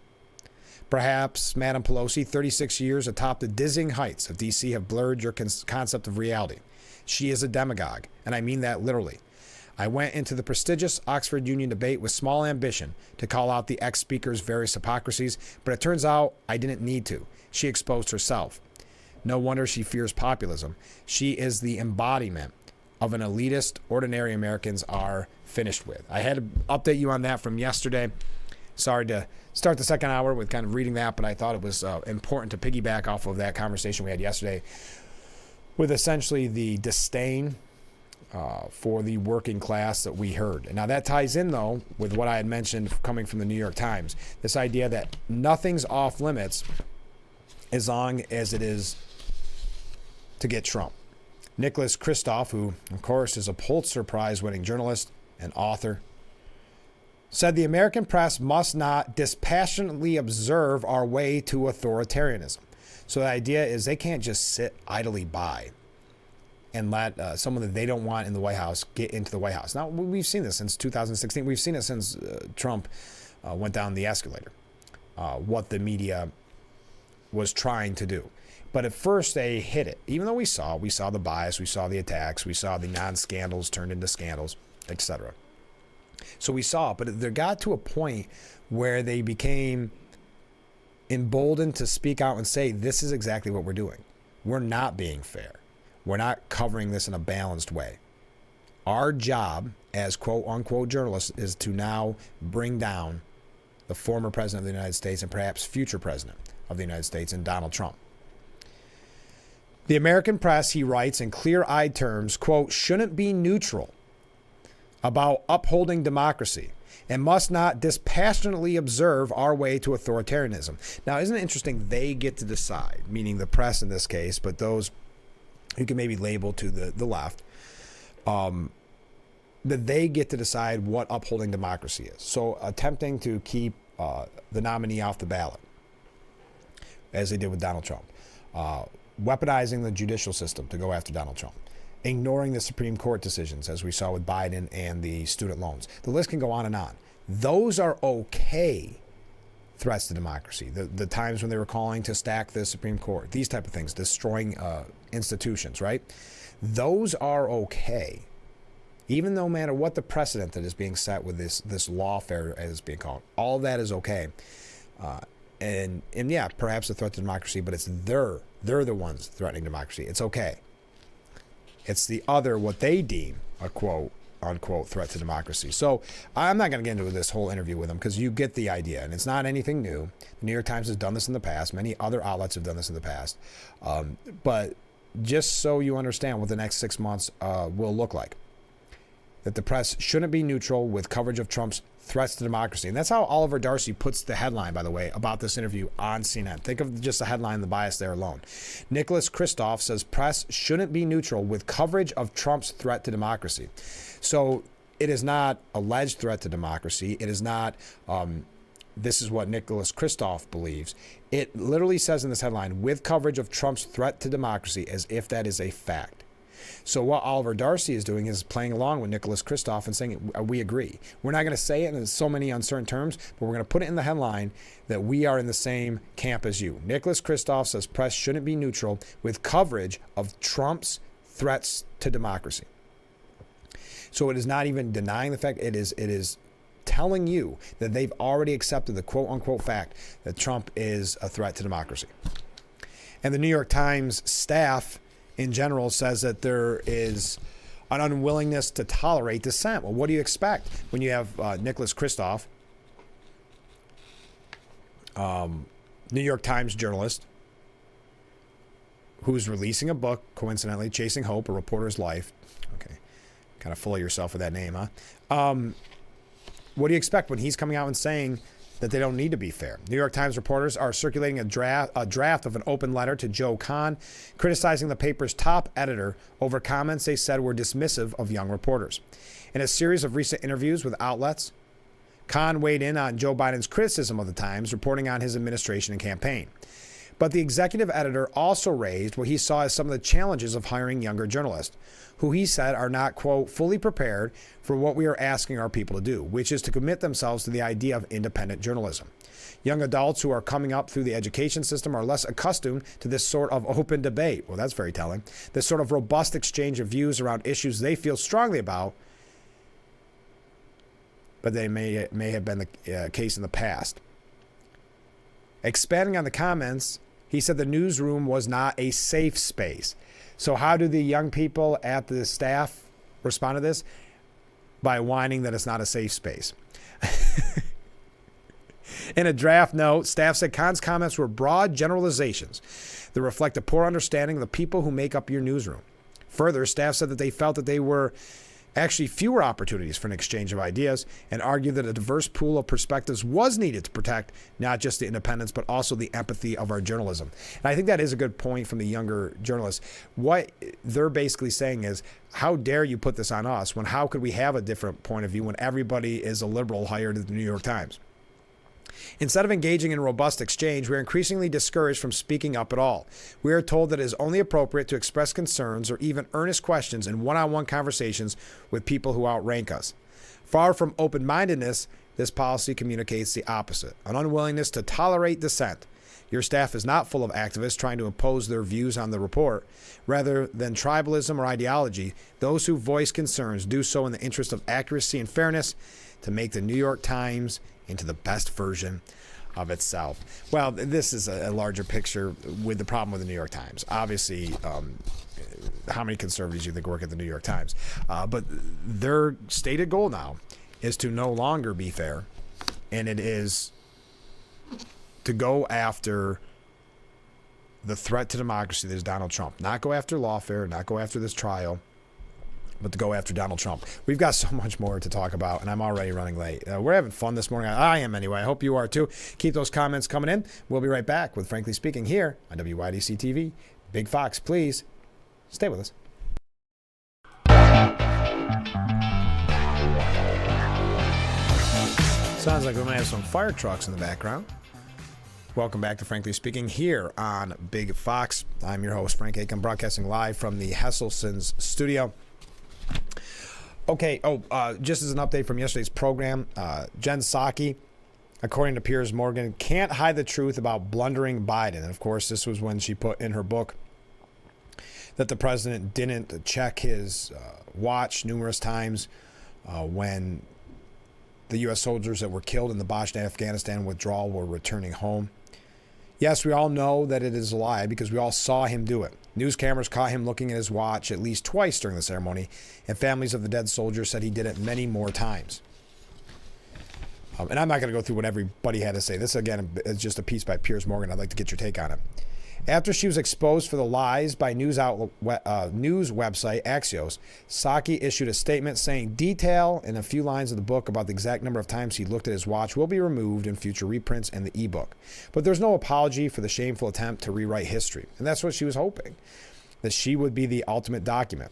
Perhaps Madam Pelosi, 36 years atop the dizzying heights of D.C., have blurred your concept of reality. She is a demagogue, and I mean that literally. I went into the prestigious Oxford Union debate with small ambition to call out the ex-speaker's various hypocrisies, but it turns out I didn't need to. She exposed herself. No wonder she fears populism. She is the embodiment of an elitist ordinary Americans are finished with. I had to update you on that from yesterday. Sorry to start the second hour with kind of reading that, but I thought it was important to piggyback off of that conversation we had yesterday with essentially the disdain for the working class that we heard. And now that ties in, though, with what I had mentioned coming from the New York Times, this idea that nothing's off limits as long as it is to get Trump. Nicholas Kristof, who, of course, is a Pulitzer Prize-winning journalist and author, said the American press must not dispassionately observe our way to authoritarianism. So the idea is they can't just sit idly by and let someone that they don't want in the White House get into the White House. Now, we've seen this since 2016. We've seen it since Trump went down the escalator, what the media was trying to do. But at first they hit it. Even though we saw the bias, we saw the attacks, we saw the non-scandals turned into scandals, etc. So we saw it, but there got to a point where they became emboldened to speak out and say, this is exactly what we're doing. We're not being fair. We're not covering this in a balanced way. Our job as quote-unquote journalists is to now bring down the former president of the United States and perhaps future president of the United States and Donald Trump. The American press, he writes in clear-eyed terms, quote, shouldn't be neutral about upholding democracy and must not dispassionately observe our way to authoritarianism. Now, isn't it interesting? They get to decide, meaning the press in this case, but those who can maybe label to the left, that they get to decide what upholding democracy is. So attempting to keep the nominee off the ballot, as they did with Donald Trump. Weaponizing the judicial system to go after Donald Trump. Ignoring the Supreme Court decisions, as we saw with Biden and the student loans. The list can go on and on. Those are okay threats to democracy. The times when they were calling to stack the Supreme Court, these type of things, destroying institutions, right? Those are okay. Even though, no matter what the precedent that is being set with this lawfare, as it's being called, all that is okay. And yeah, perhaps a threat to democracy, but it's they're the ones threatening democracy. It's okay. It's the other, what they deem a quote-unquote threat to democracy. So I'm not going to get into this whole interview with them because you get the idea, and it's not anything new. The New York Times has done this in the past. Many other outlets have done this in the past. But just so you understand what the next 6 months will look like, that the press shouldn't be neutral with coverage of Trump's threats to democracy. And that's how Oliver Darcy puts the headline, by the way, about this interview on CNN. Think of just the headline, the bias there alone. Nicholas Kristof says press shouldn't be neutral with coverage of Trump's threat to democracy. So it is not alleged threat to democracy. It is not, this is what Nicholas Kristof believes. It literally says in this headline, with coverage of Trump's threat to democracy, as if that is a fact. So what Oliver Darcy is doing is playing along with Nicholas Kristof and saying, we agree. We're not going to say it in so many uncertain terms, but we're going to put it in the headline that we are in the same camp as you. Nicholas Kristof says press shouldn't be neutral with coverage of Trump's threats to democracy. So it is not even denying the fact, it is telling you that they've already accepted the quote-unquote fact that Trump is a threat to democracy. And the New York Times staff in general says that there is an unwillingness to tolerate dissent. Well, what do you expect when you have Nicholas Kristof, New York Times journalist, who's releasing a book, coincidentally, Chasing Hope, A Reporter's Life. Okay, kind of full of yourself with that name, huh? What do you expect when he's coming out and saying that they don't need to be fair? New York Times reporters are circulating a draft of an open letter to Joe Kahn, criticizing the paper's top editor over comments they said were dismissive of young reporters. In a series of recent interviews with outlets, Kahn weighed in on Joe Biden's criticism of the Times, reporting on his administration and campaign. But the executive editor also raised what he saw as some of the challenges of hiring younger journalists, who he said are not, quote, fully prepared for what we are asking our people to do, which is to commit themselves to the idea of independent journalism. Young adults who are coming up through the education system are less accustomed to this sort of open debate. Well, that's very telling. This sort of robust exchange of views around issues they feel strongly about, but they may have been the case in the past. Expanding on the comments, he said the newsroom was not a safe space. So how do the young people at the staff respond to this by whining that it's not a safe space. In a draft note, staff said Khan's comments were broad generalizations that reflect a poor understanding of the people who make up your newsroom. Further, staff said that they felt that they were actually fewer opportunities for an exchange of ideas and argued that a diverse pool of perspectives was needed to protect not just the independence, but also the empathy of our journalism. And I think that is a good point from the younger journalists. What they're basically saying is, how dare you put this on us when how could we have a different point of view when everybody is a liberal hired at the New York Times? Instead of engaging in robust exchange, we are increasingly discouraged from speaking up at all. We are told that it is only appropriate to express concerns or even earnest questions in one-on-one conversations with people who outrank us. Far from open-mindedness, this policy communicates the opposite, an unwillingness to tolerate dissent. Your staff is not full of activists trying to impose their views on the report. Rather than tribalism or ideology, those who voice concerns do so in the interest of accuracy and fairness to make the New York Times into the best version of itself. Well, this is a larger picture with the problem with the New York Times. Obviously, how many conservatives do you think work at the New York Times? But their stated goal now is to no longer be fair, and it is to go after the threat to democracy that is Donald Trump. Not go after lawfare, not go after this trial, but to go after Donald Trump. We've got so much more to talk about, and I'm already running late. We're having fun this morning. I am anyway. I hope you are too. Keep those comments coming in. We'll be right back with Frankly Speaking here on WYDC TV. Big Fox, please stay with us. Sounds like we might have some fire trucks in the background. Welcome back to Frankly Speaking here on Big Fox. I'm your host, Frank Aiken, broadcasting live from the Hesselson's studio. Okay, just as an update from yesterday's program, Jen Psaki, according to Piers Morgan, can't hide the truth about blundering Biden. And of course, this was when she put in her book that the president didn't check his watch numerous times when the U.S. soldiers that were killed in the botched Afghanistan withdrawal were returning home. Yes, we all know that it is a lie because we all saw him do it. News cameras caught him looking at his watch at least twice during the ceremony, and families of the dead soldiers said he did it many more times. And I'm not going to go through what everybody had to say. This, again, is just a piece by Piers Morgan. I'd like to get your take on it. After she was exposed for the lies by news website Axios, Psaki issued a statement saying detail in a few lines of the book about the exact number of times he looked at his watch will be removed in future reprints and the ebook. But there's no apology for the shameful attempt to rewrite history. And that's what she was hoping, that she would be the ultimate document.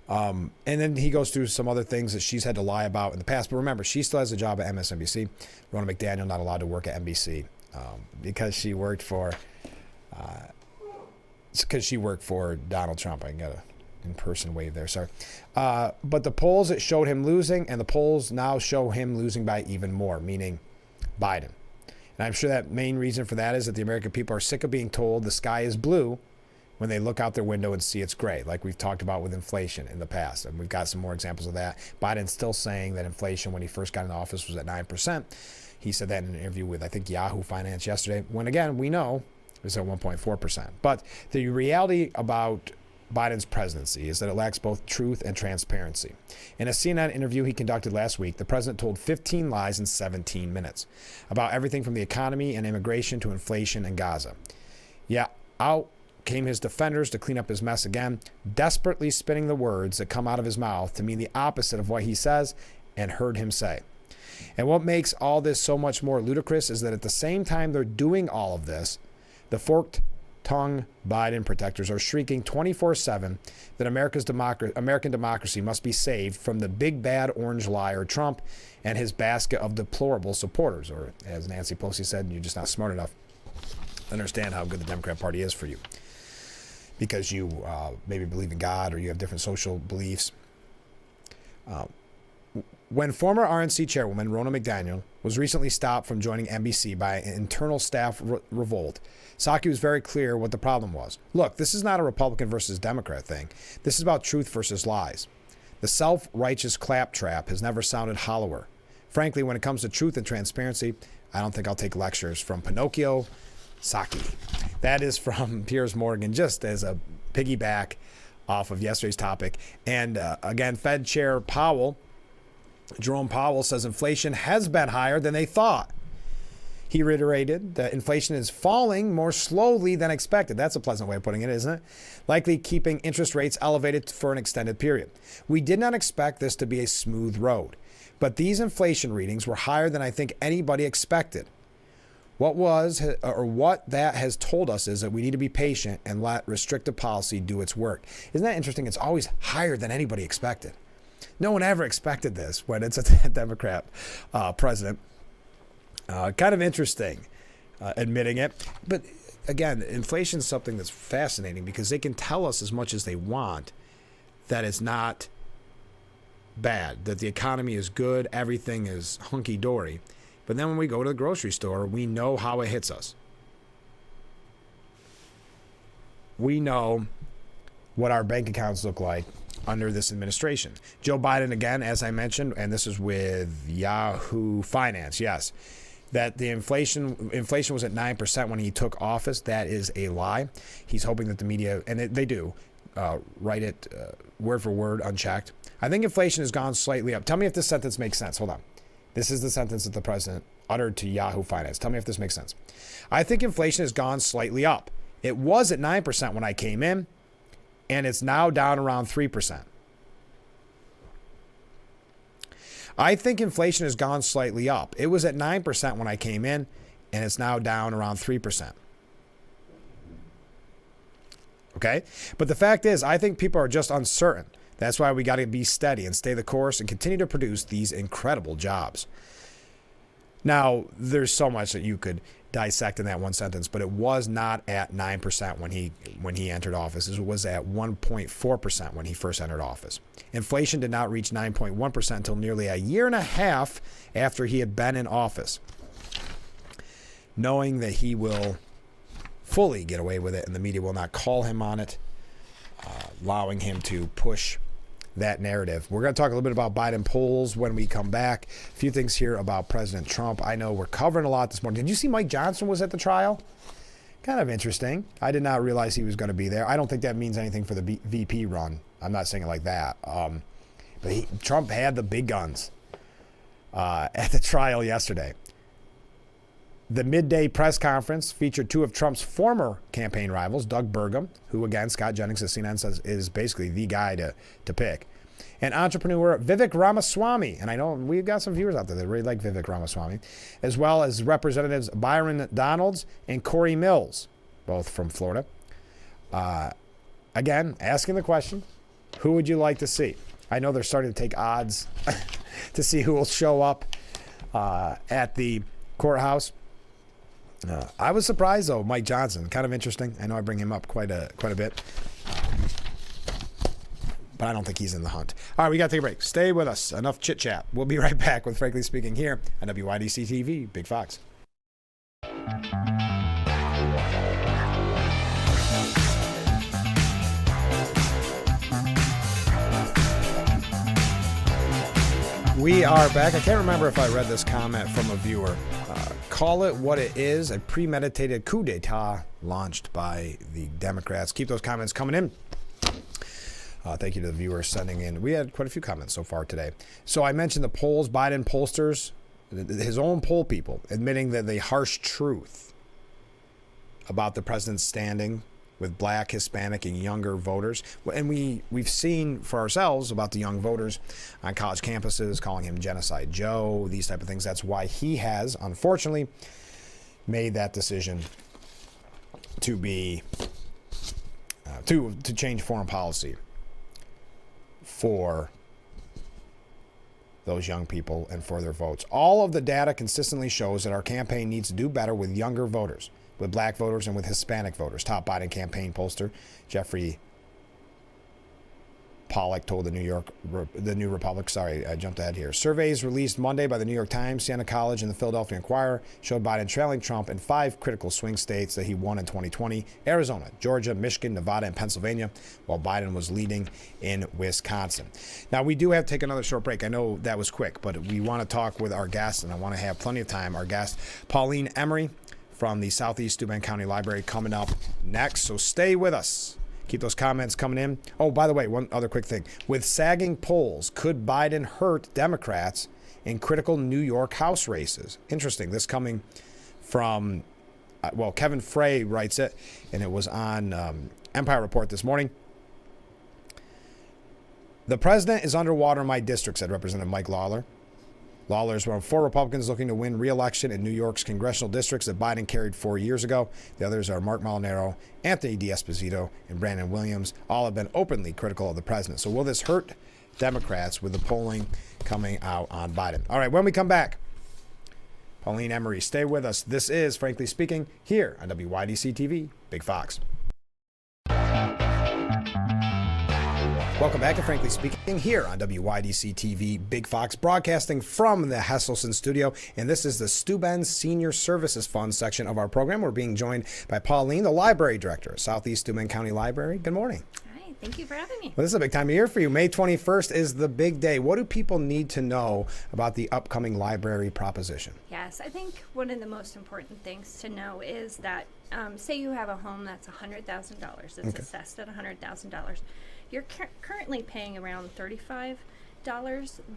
And then he goes through some other things that she's had to lie about in the past. But remember, she still has a job at MSNBC. Ronna McDaniel not allowed to work at NBC. Because she worked for Donald Trump. I can get an in-person wave there, sorry. But the polls, it showed him losing, and the polls now show him losing by even more, meaning Biden. And I'm sure that main reason for that is that the American people are sick of being told the sky is blue when they look out their window and see it's gray, like we've talked about with inflation in the past. And we've got some more examples of that. Biden's still saying that inflation when he first got into office was at 9%. He said that in an interview with, I think, Yahoo Finance yesterday, when, again, we know it's at 1.4%. But the reality about Biden's presidency is that it lacks both truth and transparency. In a CNN interview he conducted last week, the president told 15 lies in 17 minutes about everything from the economy and immigration to inflation and Gaza. Yeah, out came his defenders to clean up his mess again, desperately spinning the words that come out of his mouth to mean the opposite of what he says and heard him say. And what makes all this so much more ludicrous is that at the same time they're doing all of this, the forked-tongued Biden protectors are shrieking 24/7 that American democracy must be saved from the big bad orange liar Trump and his basket of deplorable supporters. Or as Nancy Pelosi said, you're just not smart enough to understand how good the Democrat Party is for you because you maybe believe in God or you have different social beliefs. When former RNC chairwoman Ronna McDaniel was recently stopped from joining NBC by an internal staff revolt, Psaki was very clear what the problem was. Look, this is not a Republican versus Democrat thing. This is about truth versus lies. The self-righteous claptrap has never sounded hollower. Frankly, when it comes to truth and transparency, I don't think I'll take lectures from Pinocchio Psaki. That is from Piers Morgan, just as a piggyback off of yesterday's topic. And again, Fed Chair Jerome Powell says inflation has been higher than they thought. He reiterated that inflation is falling more slowly than expected. That's a pleasant way of putting it, isn't it? Likely keeping interest rates elevated for an extended period. We did not expect this to be a smooth road, but these inflation readings were higher than I think anybody expected. What that has told us is that we need to be patient and let restrictive policy do its work. Isn't that interesting? It's always higher than anybody expected. No one ever expected this when it's a Democrat president. Kind of interesting admitting it. But again, inflation is something that's fascinating because they can tell us as much as they want that it's not bad, that the economy is good, everything is hunky-dory. But then when we go to the grocery store, we know how it hits us. We know what our bank accounts look like under this administration. Joe Biden, again, as I mentioned, and this is with Yahoo Finance, yes, that the inflation was at 9% when he took office. That is a lie. He's hoping that the media, and they do, write it word for word, unchecked. I think inflation has gone slightly up. Tell me if this sentence makes sense. Hold on. This is the sentence that the president uttered to Yahoo Finance. Tell me if this makes sense. I think inflation has gone slightly up. It was at 9% when I came in, and it's now down around 3%. I think inflation has gone slightly up. It was at 9% when I came in, and it's now down around 3%. Okay? But the fact is, I think people are just uncertain. That's why we got to be steady and stay the course and continue to produce these incredible jobs. Now, there's so much that you could dissect in that one sentence, but it was not at 9% when he entered office. It was at 1.4% when he first entered office. Inflation did not reach 9.1% until nearly a year and a half after he had been in office. Knowing that he will fully get away with it and the media will not call him on it, allowing him to push that narrative. We're going to talk a little bit about Biden polls when we come back. A few things here about President Trump. I know we're covering a lot this morning. Did you see Mike Johnson was at the trial? Kind of interesting. I did not realize he was going to be there. I don't think that means anything for the VP run. I'm not saying it like that. But Trump had the big guns at the trial yesterday. The midday press conference featured two of Trump's former campaign rivals, Doug Burgum, who, again, Scott Jennings of CNN says is basically the guy to pick, and entrepreneur Vivek Ramaswamy. And I know we've got some viewers out there that really like Vivek Ramaswamy, as well as Representatives Byron Donalds and Corey Mills, both from Florida. Again, asking the question, who would you like to see? I know they're starting to take odds to see who will show up at the courthouse. I was surprised, though, Mike Johnson. Kind of interesting. I know I bring him up quite a bit. But I don't think he's in the hunt. All right, we got to take a break. Stay with us. Enough chit-chat. We'll be right back with Frankly Speaking here on WYDC TV, Big Fox. We are back. I can't remember if I read this comment from a viewer. Call it what it is, a premeditated coup d'etat launched by the Democrats. Keep those comments coming in. Thank you to the viewers sending in. We had quite a few comments so far today. So I mentioned the polls, Biden pollsters, his own poll people, admitting that the harsh truth about the president's standing with black, Hispanic, and younger voters. And we've seen for ourselves about the young voters on college campuses, calling him Genocide Joe, these type of things. That's why he has, unfortunately, made that decision to be to change foreign policy for those young people and for their votes. All of the data consistently shows that our campaign needs to do better with younger voters, with black voters and with Hispanic voters. Top Biden campaign pollster Jeffrey Pollack told the New Republic. Sorry, I jumped ahead here. Surveys released Monday by the New York Times, Siena College, and the Philadelphia Inquirer showed Biden trailing Trump in 5 critical swing states that he won in 2020: Arizona, Georgia, Michigan, Nevada, and Pennsylvania, while Biden was leading in Wisconsin. Now, we do have to take another short break. I know that was quick, but we want to talk with our guest, and I want to have plenty of time. Our guest, Pauline Emery, from the Southeast Steuben County Library, coming up next. So stay with us. Keep those comments coming in. Oh, by the way, one other quick thing. With sagging polls, could Biden hurt Democrats in critical New York House races? Interesting. This coming from, Kevin Frey writes it, and it was on Empire Report this morning. The president is underwater in my district, said Representative Mike Lawler. Lawler is one of 4 Republicans looking to win re-election in New York's congressional districts that Biden carried 4 years ago. The others are Mark Molinaro, Anthony D'Esposito, and Brandon Williams. All have been openly critical of the president. So will this hurt Democrats with the polling coming out on Biden? All right, when we come back, Pauline Emery, stay with us. This is Frankly Speaking here on WYDC TV, Big Fox. Welcome back to Frankly Speaking here on WYDC TV, Big Fox, broadcasting from the Hesselson studio. And this is the Steuben Senior Services Fund section of our program. We're being joined by Pauline, the library director of Southeast Steuben County Library. Good morning. Hi, thank you for having me. Well, this is a big time of year for you. May 21st is the big day. What do people need to know about the upcoming library proposition? Yes, I think one of the most important things to know is that, say you have a home that's $100,000. It's assessed at $100,000. You're currently paying around $35.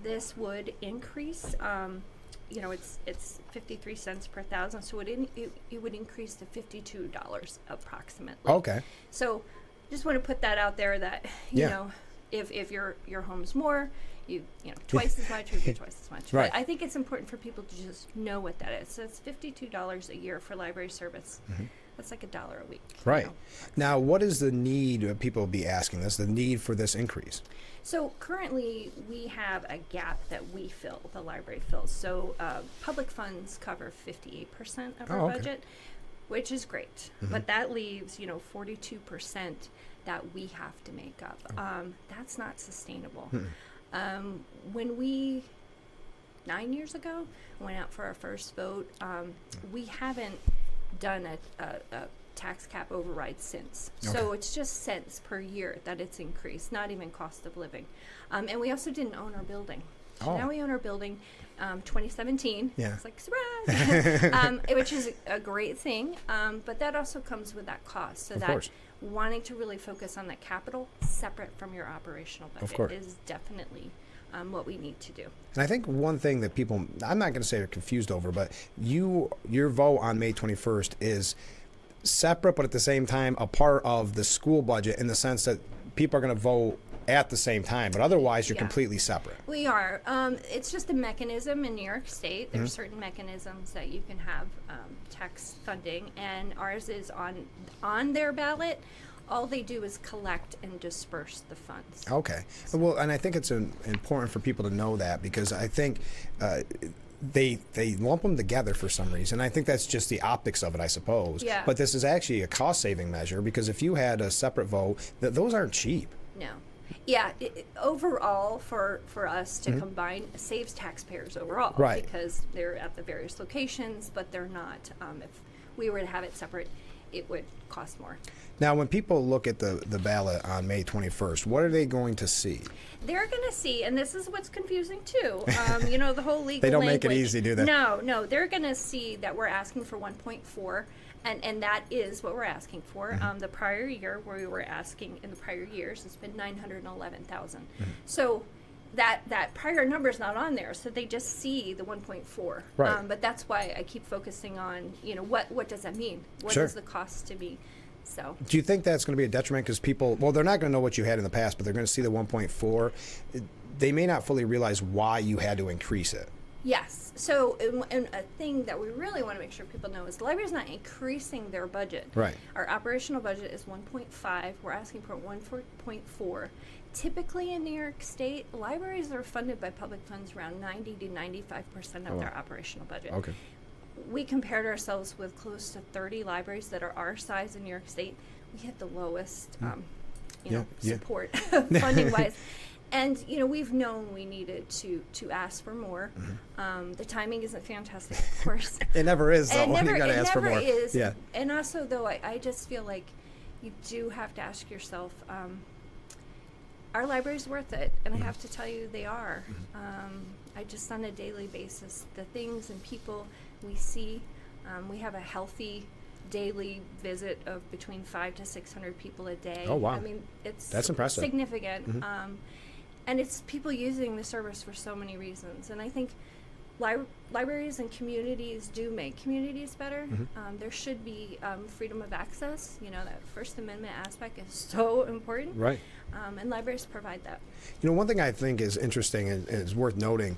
This would increase. It's 53 cents per thousand, so it would increase to $52 approximately. Okay. So, just want to put that out there that you know, if your home's more, twice as much would be twice as much. Right. But I think it's important for people to just know what that is. So it's $52 a year for library service. Mm-hmm. That's like $1 a week. Right. Now, what is the need? People will be asking this. The need for this increase. So currently, we have a gap that we fill. The library fills. So public funds cover 58% of our budget, which is great. Mm-hmm. But that leaves 42% that we have to make up. That's not sustainable. When we 9 years ago went out for our first vote, we haven't done a tax cap override since. So it's just cents per year that it's increased, not even cost of living. And we also didn't own our building. So now we own our building, 2017. Yeah. It's like, surprise! Which is a great thing. But that also comes with that cost. So that wanting to really focus on that capital separate from your operational budget is definitely what we need to do. And I think one thing that people, I'm not going to say are confused over, but your vote on May 21st is separate, but at the same time a part of the school budget in the sense that people are going to vote at the same time, but otherwise you're completely separate. We are. It's just a mechanism in New York State. There's certain mechanisms that you can have tax funding, and ours is on their ballot. All they do is collect and disperse the funds. Okay. Well, and I think it's important for people to know that, because I think they lump them together for some reason. I think that's just the optics of it, I suppose. Yeah. But this is actually a cost-saving measure, because if you had a separate vote, those aren't cheap. No. Yeah, overall, for us to combine, saves taxpayers overall. Right. Because they're at the various locations, but they're not. If we were to have it separate, it would cost more. Now, when people look at the ballot on May 21st, what are they going to see? They're going to see, and this is what's confusing too, the whole legal They don't language. make it easy, do they? No, they're going to see that we're asking for 1.4, and that is what we're asking for. The prior year, where we were asking in the prior years, it's been 911,000. So that prior number is not on there, so they just see the 1.4. Right. But that's why I keep focusing on, what does that mean? What is the cost to be? So, do you think that's going to be a detriment? Because people, they're not going to know what you had in the past, but they're going to see the 1.4. They may not fully realize why you had to increase it. Yes. So, and a thing that we really want to make sure people know is the library's not increasing their budget. Right. Our operational budget is 1.5. We're asking for 1.4. Typically in New York State, libraries are funded by public funds around 90 to 95% of their operational budget. Okay. We compared ourselves with close to 30 libraries that are our size in New York State. We had the lowest, support funding-wise. And, we've known we needed to ask for more. The timing isn't fantastic, of course. It never is, though, when you got to ask for more. It never is. Yeah. And also, though, I just feel like you do have to ask yourself, are libraries worth it? And I have to tell you, they are. I just, on a daily basis, the things and people we see, we have a healthy daily visit of between 500 to 600 people a day. Oh, wow. I mean, That's impressive. Significant. And it's people using the service for so many reasons. And I think libraries and communities do make communities better. There should be freedom of access. That First Amendment aspect is so important. Right. And libraries provide that. One thing I think is interesting and is worth noting,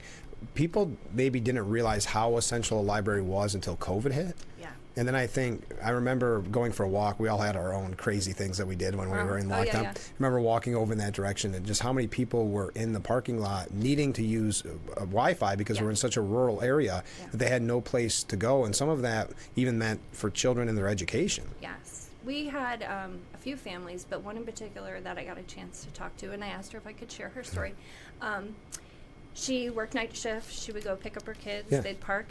people maybe didn't realize how essential a library was until COVID hit. Yeah. And then I remember going for a walk. We all had our own crazy things that we did when we were in lockdown. Yeah. I remember walking over in that direction and just how many people were in the parking lot needing to use Wi-Fi because we're in such a rural area that they had no place to go. And some of that even meant for children in their education. Yes. We had a few families, but one in particular that I got a chance to talk to, and I asked her if I could share her story. She worked night shift. She would go pick up her kids. They'd park,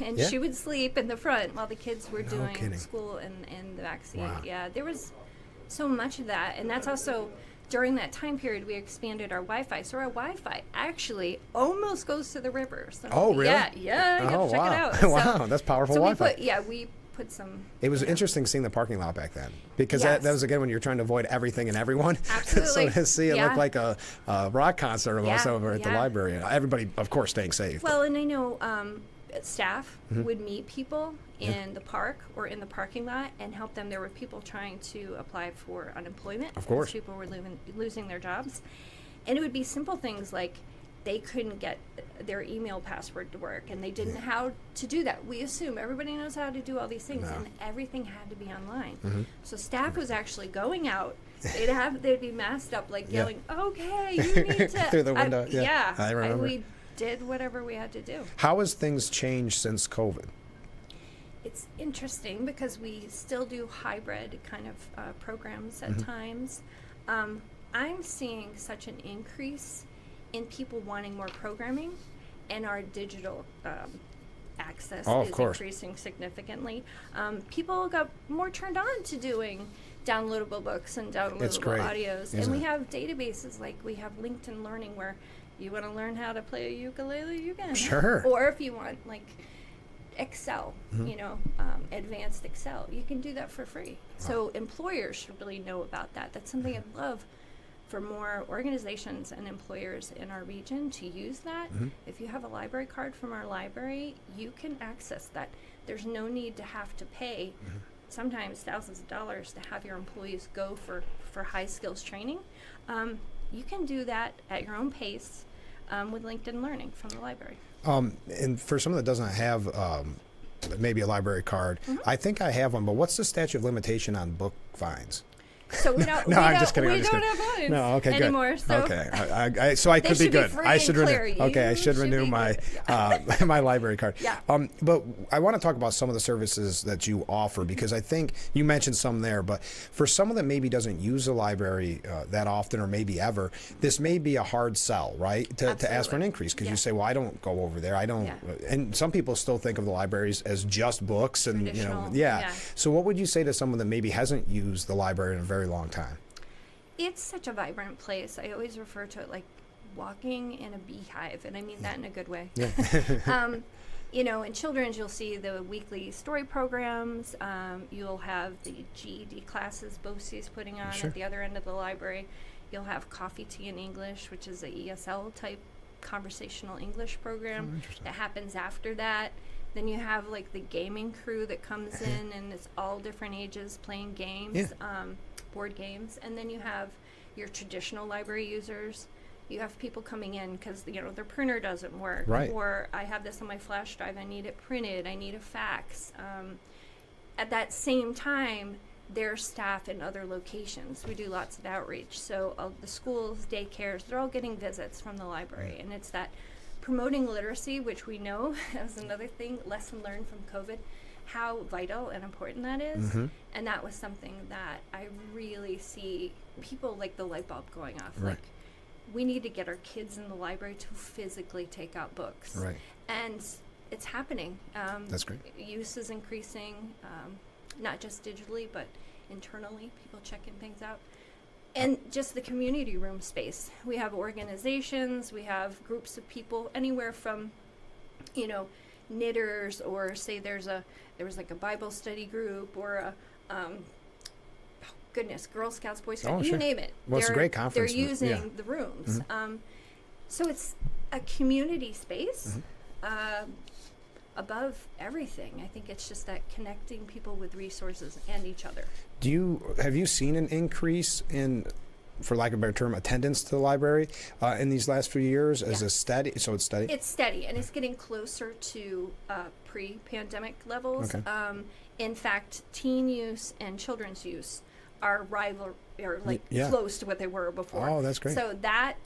and she would sleep in the front while the kids were doing school in the back seat. Wow. Yeah, there was so much of that. And that's also, during that time period, we expanded our Wi-Fi. So our Wi-Fi actually almost goes to the river. So oh, really? Yeah, you have to check it out. Wow, that's powerful Wi-Fi. We put some... It was interesting seeing the parking lot back then because that was, again, when you're trying to avoid everything and everyone. Absolutely. So to see it look like a rock concert almost over at the library. Everybody, of course, staying safe. Well, and I know staff would meet people in the park or in the parking lot and help them. There were people trying to apply for unemployment. Of course. People were losing their jobs. And it would be simple things like they couldn't get their email password to work, and they didn't know how to do that. We assume everybody knows how to do all these things, and everything had to be online. So staff was actually going out. They'd be masked up, like yelling, "Okay, you need to." Through the window. I remember. We did whatever we had to do. How has things changed since COVID? It's interesting because we still do hybrid kind of programs at times. I'm seeing such an increase in people wanting more programming, and our digital access is increasing significantly. People got more turned on to doing downloadable books and downloadable audios. And we have databases like we have LinkedIn Learning where you want to learn how to play a ukulele, you can. Sure. Or if you want like Excel, advanced Excel, you can do that for free. Wow. So employers should really know about that. That's something I'd love for more organizations and employers in our region to use that. If you have a library card from our library, you can access that. There's no need to have to pay sometimes thousands of dollars to have your employees go for high skills training. You can do that at your own pace with LinkedIn Learning from the library. And for someone that doesn't have maybe a library card, I think I have one, but what's the statute of limitation on book fines? So we don't. I'm just kidding. We don't have fines anymore. Good. So okay, so I could be good. I should renew. Okay, I should renew my my library card. Yeah. But I want to talk about some of the services that you offer because I think you mentioned some there. But for someone that maybe doesn't use the library that often or maybe ever, this may be a hard sell, right? To ask for an increase because you say, well, I don't go over there. I don't. And some people still think of the libraries as just books and So what would you say to someone that maybe hasn't used the library in a very long time? It's such a vibrant place. I always refer to it like walking in a beehive, and I mean that in a good way. Yeah. In children's, you'll see the weekly story programs. You'll have the GED classes BOCES putting on at the other end of the library. You'll have Coffee, Tea, and English, which is a ESL type conversational English program that happens after that. Then you have like the gaming crew that comes in, and it's all different ages playing games, board games. And then you have your traditional library users. You have people coming in because their printer doesn't work, or I have this on my flash drive. I need it printed. I need a fax. At that same time, there's staff in other locations. We do lots of outreach. So the schools, daycares, they're all getting visits from the library, and it's that. Promoting literacy, which we know is another thing, lesson learned from COVID, how vital and important that is. And that was something that I really see people like the light bulb going off. Like, we need to get our kids in the library to physically take out books. And it's happening. That's great. Use is increasing, not just digitally, but internally, people checking things out. And just the community room space. We have organizations, we have groups of people, anywhere from, knitters, or say there was like a Bible study group, or a Girl Scouts, Boy Scouts, you name it. Well, it's a great conference. They're using the rooms. So it's a community space above everything. I think it's just that connecting people with resources and each other. Have you seen an increase in, for lack of a better term, attendance to the library in these last few years? Is it steady? So it's steady? It's steady, and it's getting closer to pre-pandemic levels. Okay. In fact, teen use and children's use are close to what they were before. Oh, that's great. So that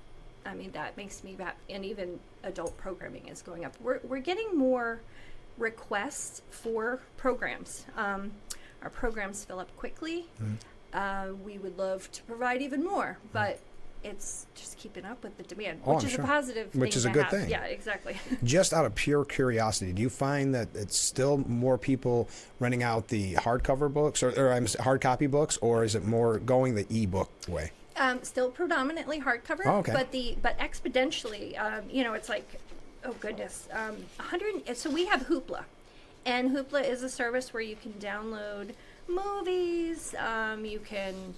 makes me happy. And even adult programming is going up. We're getting more requests for programs. Our programs fill up quickly. We would love to provide even more, but it's just keeping up with the demand, which is a positive thing. Which is a good thing. Yeah, exactly. Just out of pure curiosity, do you find that it's still more people renting out the hardcover books or hard copy books, or is it more going the e-book way? Still predominantly hardcover, but exponentially, it's like, oh goodness, 100. So we have Hoopla, and Hoopla is a service where you can download movies. You can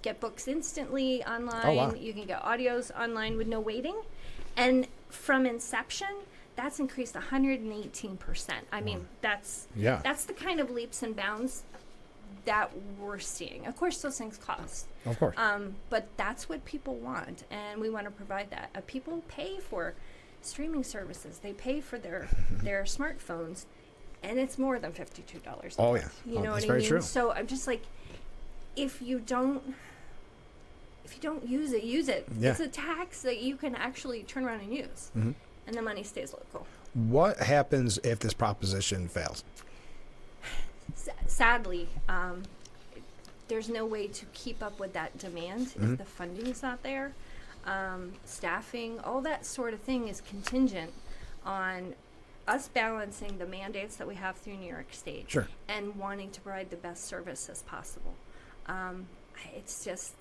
get books instantly online. Oh, wow. You can get audios online with no waiting, and from inception, that's increased 118%. I mean, that's the kind of leaps and bounds that we're seeing. Of course, those things cost. Of course. But that's what people want, and we want to provide that. People pay for streaming services. They pay for their smartphones, and it's more than $52. Oh, yeah. You know that's what I very mean? true. So I'm just like, if you don't use it, use it. Yeah. It's a tax that you can actually turn around and use, and the money stays local. What happens if this proposition fails? Sadly, there's no way to keep up with that demand if the funding's not there. Staffing, all that sort of thing is contingent on us balancing the mandates that we have through New York State and wanting to provide the best service as possible. It's just,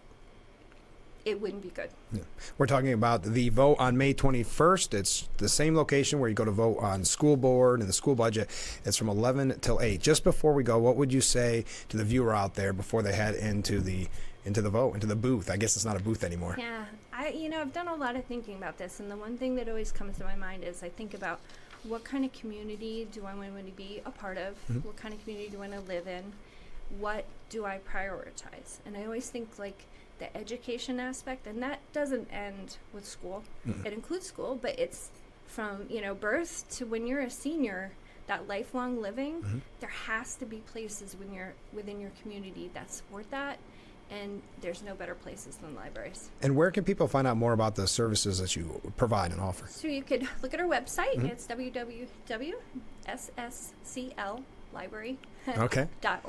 it wouldn't be good. Yeah. We're talking about the vote on May 21st. It's the same location where you go to vote on school board and the school budget. It's from 11 till 8. Just before we go, what would you say to the viewer out there before they head into the vote, into the booth? I guess it's not a booth anymore. Yeah, I've done a lot of thinking about this, and the one thing that always comes to my mind is I think about what kind of community do I want to be a part of? What kind of community do I want to live in? What do I prioritize? And I always think like the education aspect, and that doesn't end with school. It includes school, but it's from birth to when you're a senior. That lifelong living, there has to be places when you're within your community that support that, and there's no better places than libraries. And where can people find out more about the services that you provide and offer? So you could look at our website. It's www.sscllibrary.org. Okay. Yep.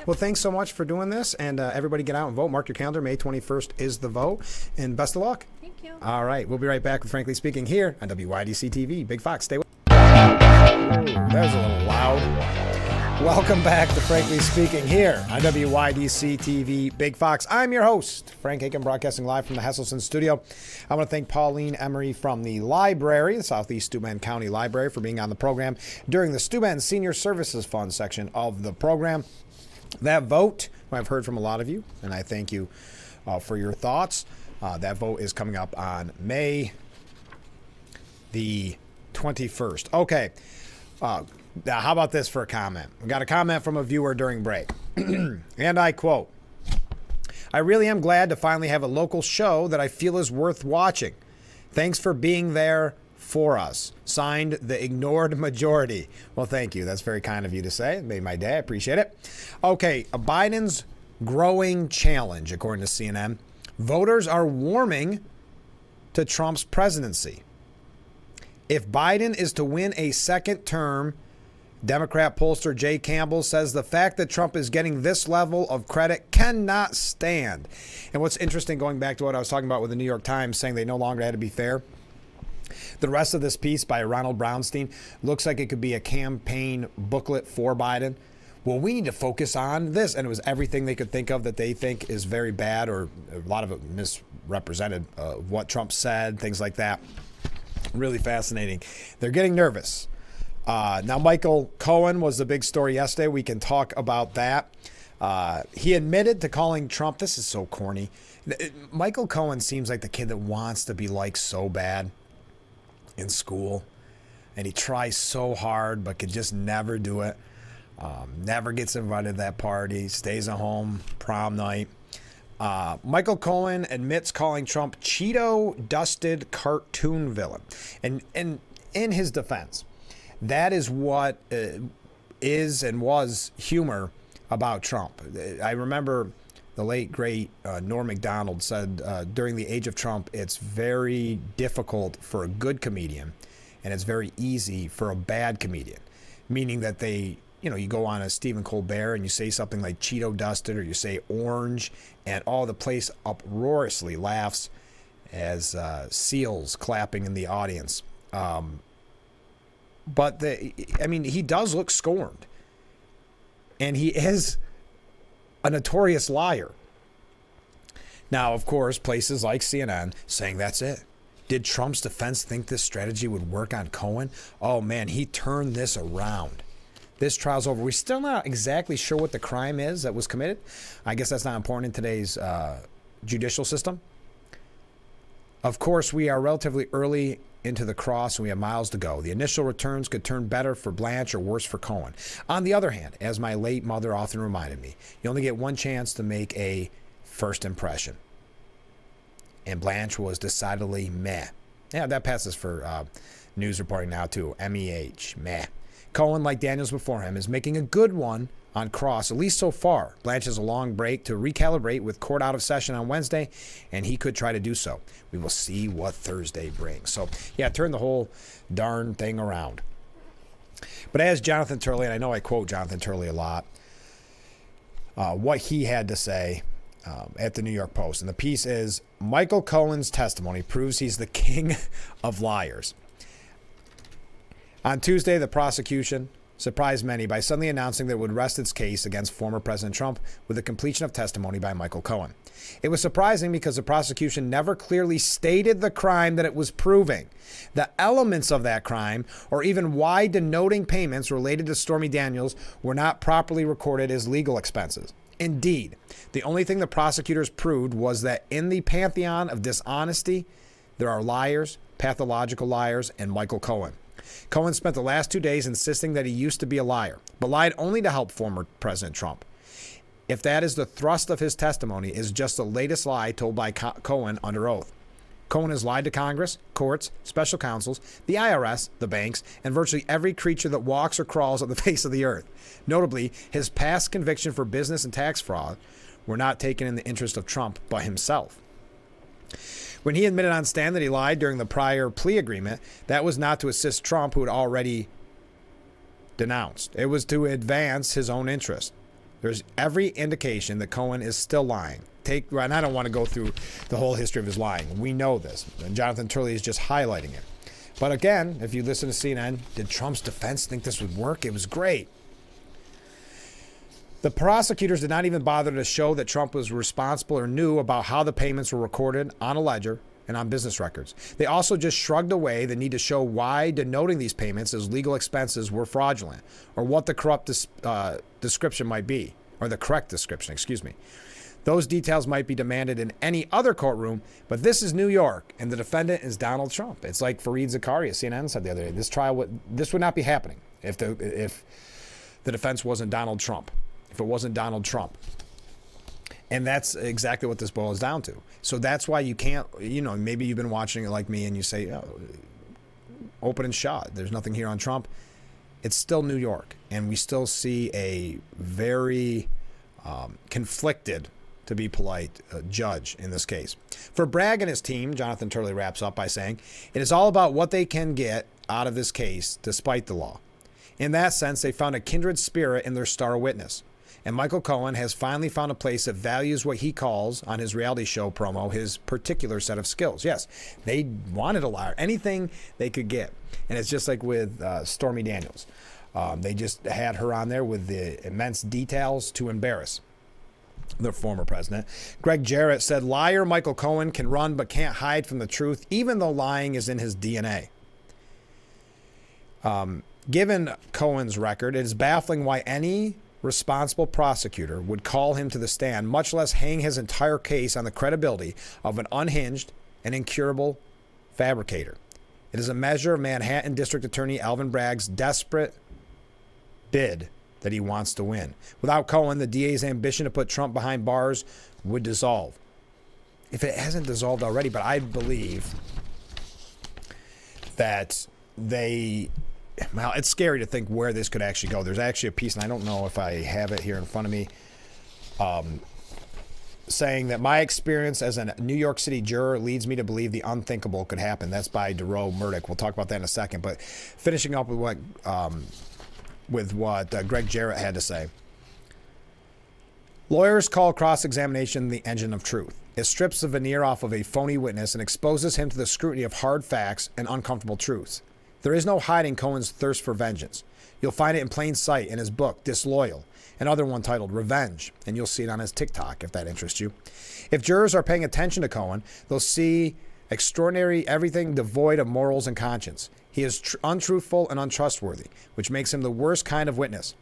Well, thanks so much for doing this, and everybody get out and vote. Mark your calendar. May 21st is the vote, and best of luck. Thank you. All right. We'll be right back with Frankly Speaking here on WYDC TV. Big Fox, stay with us. That was a little loud. Welcome back to Frankly Speaking here on WYDC TV, Big Fox. I'm your host, Frank Aiken, broadcasting live from the Hesselson studio. I want to thank Pauline Emery from the library, the Southeast Steuben County Library, for being on the program during the Steuben Senior Services Fund section of the program. That vote, I've heard from a lot of you, and I thank you for your thoughts. That vote is coming up on May the 21st. Okay. Now, how about this for a comment? We got a comment from a viewer during break. And I quote, "I really am glad to finally have a local show that I feel is worth watching. Thanks for being there for us. Signed, the ignored majority." Well, thank you. That's very kind of you to say. It made my day. I appreciate it. Okay, Biden's growing challenge, according to CNN. Voters are warming to Trump's presidency. If Biden is to win a second term, Democrat pollster Jay Campbell says the fact that Trump is getting this level of credit cannot stand. And what's interesting, going back to what I was talking about with the New York Times saying they no longer had to be fair, the rest of this piece by Ronald Brownstein looks like it could be a campaign booklet for Biden. Well, we need to focus on this. And it was everything they could think of that they think is very bad, or a lot of it misrepresented, what Trump said, things like that. Really fascinating. They're getting nervous. Now, Michael Cohen was the big story yesterday. We can talk about that. He admitted to calling Trump. This is so corny. Michael Cohen seems like the kid that wants to be liked so bad in school. And he tries so hard, but could just never do it. Never gets invited to that party. Stays at home, prom night. Michael Cohen admits calling Trump Cheeto-dusted cartoon villain. And in his defense, that is what is and was humor about Trump. I remember the late, great Norm Macdonald said during the age of Trump, it's very difficult for a good comedian and it's very easy for a bad comedian, meaning that they, you go on a Stephen Colbert and you say something like Cheeto dusted or you say orange and all the place uproariously laughs as seals clapping in the audience. But he does look scorned. And he is a notorious liar. Now, of course, places like CNN saying that's it. Did Trump's defense think this strategy would work on Cohen? Oh, man, he turned this around. This trial's over. We're still not exactly sure what the crime is that was committed. I guess that's not important in today's judicial system. Of course, we are relatively early into the cross and we have miles to go. The initial returns could turn better for Blanche or worse for Cohen. On the other hand, as my late mother often reminded me, you only get one chance to make a first impression. And Blanche was decidedly meh. Yeah, that passes for news reporting now too. MEH, meh. Cohen, like Daniels before him, is making a good one on cross, at least so far. Blanche has a long break to recalibrate with court out of session on Wednesday, and he could try to do so. We will see what Thursday brings. So, yeah, turn the whole darn thing around. But as Jonathan Turley, and I know I quote Jonathan Turley a lot, what he had to say at the New York Post. And the piece is, Michael Cohen's testimony proves he's the king of liars. On Tuesday, the prosecution surprised many by suddenly announcing that it would rest its case against former President Trump with the completion of testimony by Michael Cohen. It was surprising because the prosecution never clearly stated the crime that it was proving, the elements of that crime, or even why denoting payments related to Stormy Daniels were not properly recorded as legal expenses. Indeed, the only thing the prosecutors proved was that in the pantheon of dishonesty, there are liars, pathological liars, and Michael Cohen. Cohen spent the last 2 days insisting that he used to be a liar, but lied only to help former President Trump. If that is the thrust of his testimony, is just the latest lie told by Cohen under oath. Cohen has lied to Congress, courts, special counsels, the IRS, the banks, and virtually every creature that walks or crawls on the face of the earth. Notably, his past conviction for business and tax fraud were not taken in the interest of Trump, but himself. When he admitted on stand that he lied during the prior plea agreement, that was not to assist Trump, who had already denounced. It was to advance his own interest. There's every indication that Cohen is still lying. And I don't want to go through the whole history of his lying. We know this. And Jonathan Turley is just highlighting it. But again, if you listen to CNN, did Trump's defense think this would work? It was great. The prosecutors did not even bother to show that Trump was responsible or knew about how the payments were recorded on a ledger and on business records. They also just shrugged away the need to show why denoting these payments as legal expenses were fraudulent, or what the corrupt description might be, or the correct description, excuse me. Those details might be demanded in any other courtroom, but this is New York, and the defendant is Donald Trump. It's like Fareed Zakaria, CNN said the other day. This would not be happening if the defense wasn't Donald Trump. If it wasn't Donald Trump. And that's exactly what this boils down to. So that's why you can't, maybe you've been watching it like me and you say, open and shut. There's nothing here on Trump. It's still New York. And we still see a very conflicted, to be polite, judge in this case. For Bragg and his team, Jonathan Turley wraps up by saying, it is all about what they can get out of this case despite the law. In that sense, they found a kindred spirit in their star witness. And Michael Cohen has finally found a place that values what he calls, on his reality show promo, his particular set of skills. Yes, they wanted a liar, anything they could get. And it's just like with Stormy Daniels. They just had her on there with the immense details to embarrass the former president. Greg Jarrett said, liar Michael Cohen can run but can't hide from the truth, even though lying is in his DNA. Given Cohen's record, it is baffling why any responsible prosecutor would call him to the stand, much less hang his entire case on the credibility of an unhinged and incurable fabricator. It is a measure of Manhattan District Attorney Alvin Bragg's desperate bid that he wants to win. Without Cohen, the DA's ambition to put Trump behind bars would dissolve. If it hasn't dissolved already, but I believe that well, it's scary to think where this could actually go. There's actually a piece, and I don't know if I have it here in front of me, saying that my experience as a New York City juror leads me to believe the unthinkable could happen. That's by Dero Murdoch. We'll talk about that in a second. But finishing up with what Greg Jarrett had to say. Lawyers call cross-examination the engine of truth. It strips the veneer off of a phony witness and exposes him to the scrutiny of hard facts and uncomfortable truths. There is no hiding Cohen's thirst for vengeance. You'll find it in plain sight in his book, Disloyal, another one titled Revenge, and you'll see it on his TikTok if that interests you. If jurors are paying attention to Cohen, they'll see extraordinary everything devoid of morals and conscience. He is untruthful and untrustworthy, which makes him the worst kind of witness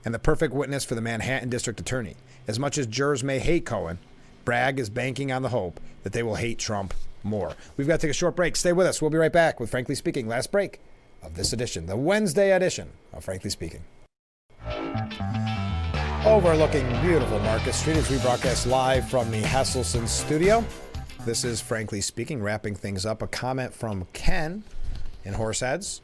and the perfect witness for the Manhattan District Attorney. As much as jurors may hate Cohen, Bragg is banking on the hope that they will hate Trump more. We've got to take a short break. Stay with us. We'll be right back with Frankly Speaking. Last break of this edition, the Wednesday edition of Frankly Speaking. Overlooking beautiful Market Street as we broadcast live from the Hesselson studio. This is Frankly Speaking, wrapping things up. A comment from Ken in Horseheads.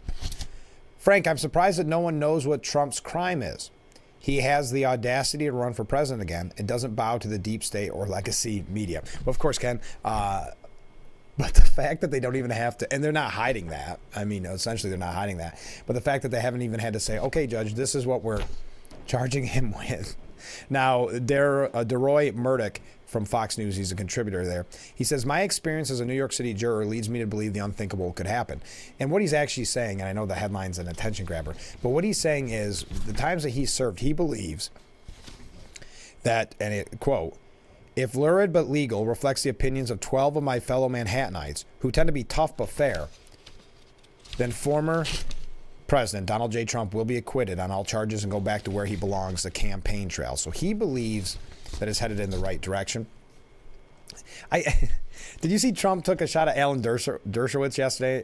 Frank, I'm surprised that no one knows what Trump's crime is. He has the audacity to run for president again and doesn't bow to the deep state or legacy media. Well, of course, Ken, but the fact that they don't even have to, and they're not hiding that. I mean, essentially they're not hiding that. But the fact that they haven't even had to say, okay, Judge, this is what we're charging him with. Now, Deroy Murdoch from Fox News, he's a contributor there. He says, my experience as a New York City juror leads me to believe the unthinkable could happen. And what he's actually saying, and I know the headline's an attention grabber, but what he's saying is the times that he served, he believes that, and it, quote, if lurid but legal reflects the opinions of 12 of my fellow Manhattanites who tend to be tough but fair, then former President Donald J. Trump will be acquitted on all charges and go back to where he belongs, the campaign trail. So he believes that it's headed in the right direction. Did you see Trump took a shot at Alan Dershowitz yesterday?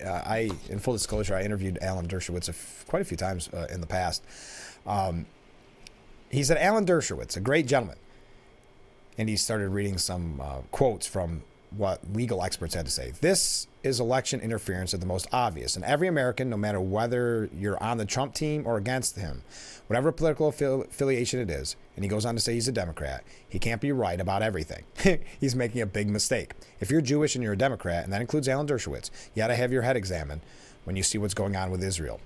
In full disclosure, I interviewed Alan Dershowitz quite a few times in the past. He said, Alan Dershowitz, a great gentleman. And he started reading some quotes from what legal experts had to say. This is election interference at the most obvious. And every American, no matter whether you're on the Trump team or against him, whatever political affiliation it is, and he goes on to say he's a Democrat, he can't be right about everything. He's making a big mistake. If you're Jewish and you're a Democrat, and that includes Alan Dershowitz, you got to have your head examined when you see what's going on with Israel.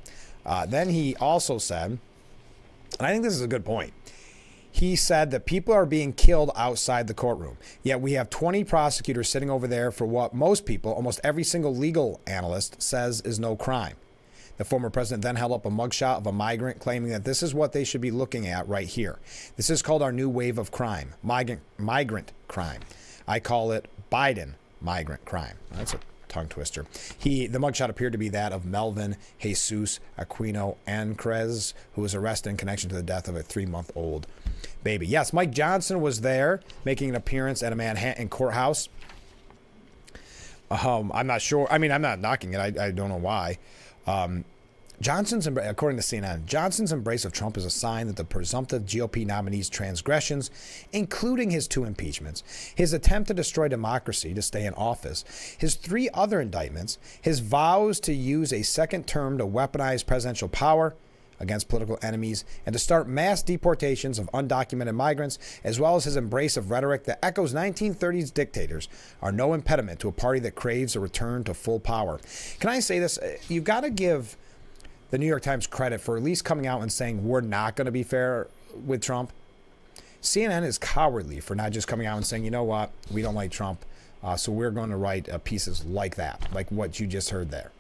Then he also said, and I think this is a good point, he said that people are being killed outside the courtroom. Yet we have 20 prosecutors sitting over there for what most people, almost every single legal analyst, says is no crime. The former president then held up a mugshot of a migrant claiming that this is what they should be looking at right here. This is called our new wave of crime, migrant crime. I call it Biden migrant crime. That's a tongue twister. The mugshot appeared to be that of Melvin Jesus Aquino Ancrez, who was arrested in connection to the death of a 3-month-old baby. Yes, Mike Johnson was there making an appearance at a Manhattan courthouse. I'm not sure. I mean, I'm not knocking it. I don't know why. According to CNN, Johnson's embrace of Trump is a sign that the presumptive GOP nominee's transgressions, including his 2 impeachments, his attempt to destroy democracy to stay in office, his 3 other indictments, his vows to use a second term to weaponize presidential power against political enemies, and to start mass deportations of undocumented migrants, as well as his embrace of rhetoric that echoes 1930s dictators, are no impediment to a party that craves a return to full power. Can I say this? You've got to give the New York Times credit for at least coming out and saying we're not going to be fair with Trump. CNN is cowardly for not just coming out and saying, you know what, we don't like Trump, so we're going to write pieces like that, like what you just heard there.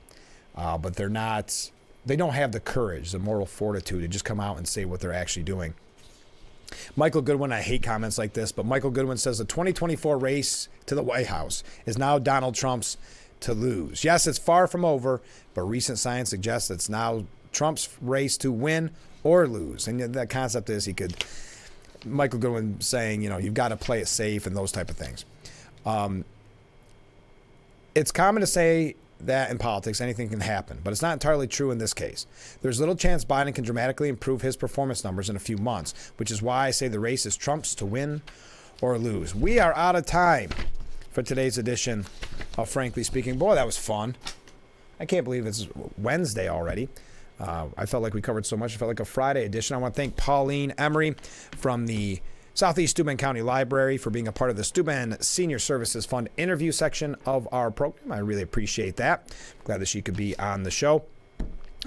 But they're not... They don't have the courage, the moral fortitude to just come out and say what they're actually doing. Michael Goodwin, I hate comments like this, but Michael Goodwin says the 2024 race to the White House is now Donald Trump's to lose. Yes, it's far from over, but recent science suggests it's now Trump's race to win or lose. And the concept is Michael Goodwin saying, you've got to play it safe and those type of things. It's common to say that in politics anything can happen, but it's not entirely true in this case. There's little chance Biden can dramatically improve his performance numbers in a few months, which is why I say the race is Trump's to win or lose. We are out of time for today's edition of Frankly Speaking. Boy, that was fun. I can't believe it's Wednesday already. I felt like we covered so much. It felt like a Friday edition. I want to thank Pauline Emery from the Southeast Steuben County Library for being a part of the Steuben Senior Services Fund interview section of our program. I really appreciate that. I'm glad that she could be on the show.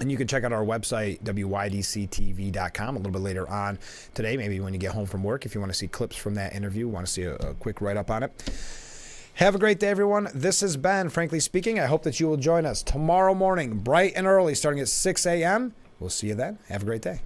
And you can check out our website, wydctv.com, a little bit later on today, maybe when you get home from work, if you want to see clips from that interview, want to see a quick write-up on it. Have a great day, everyone. This has been Frankly Speaking. I hope that you will join us tomorrow morning, bright and early, starting at 6 a.m. We'll see you then. Have a great day.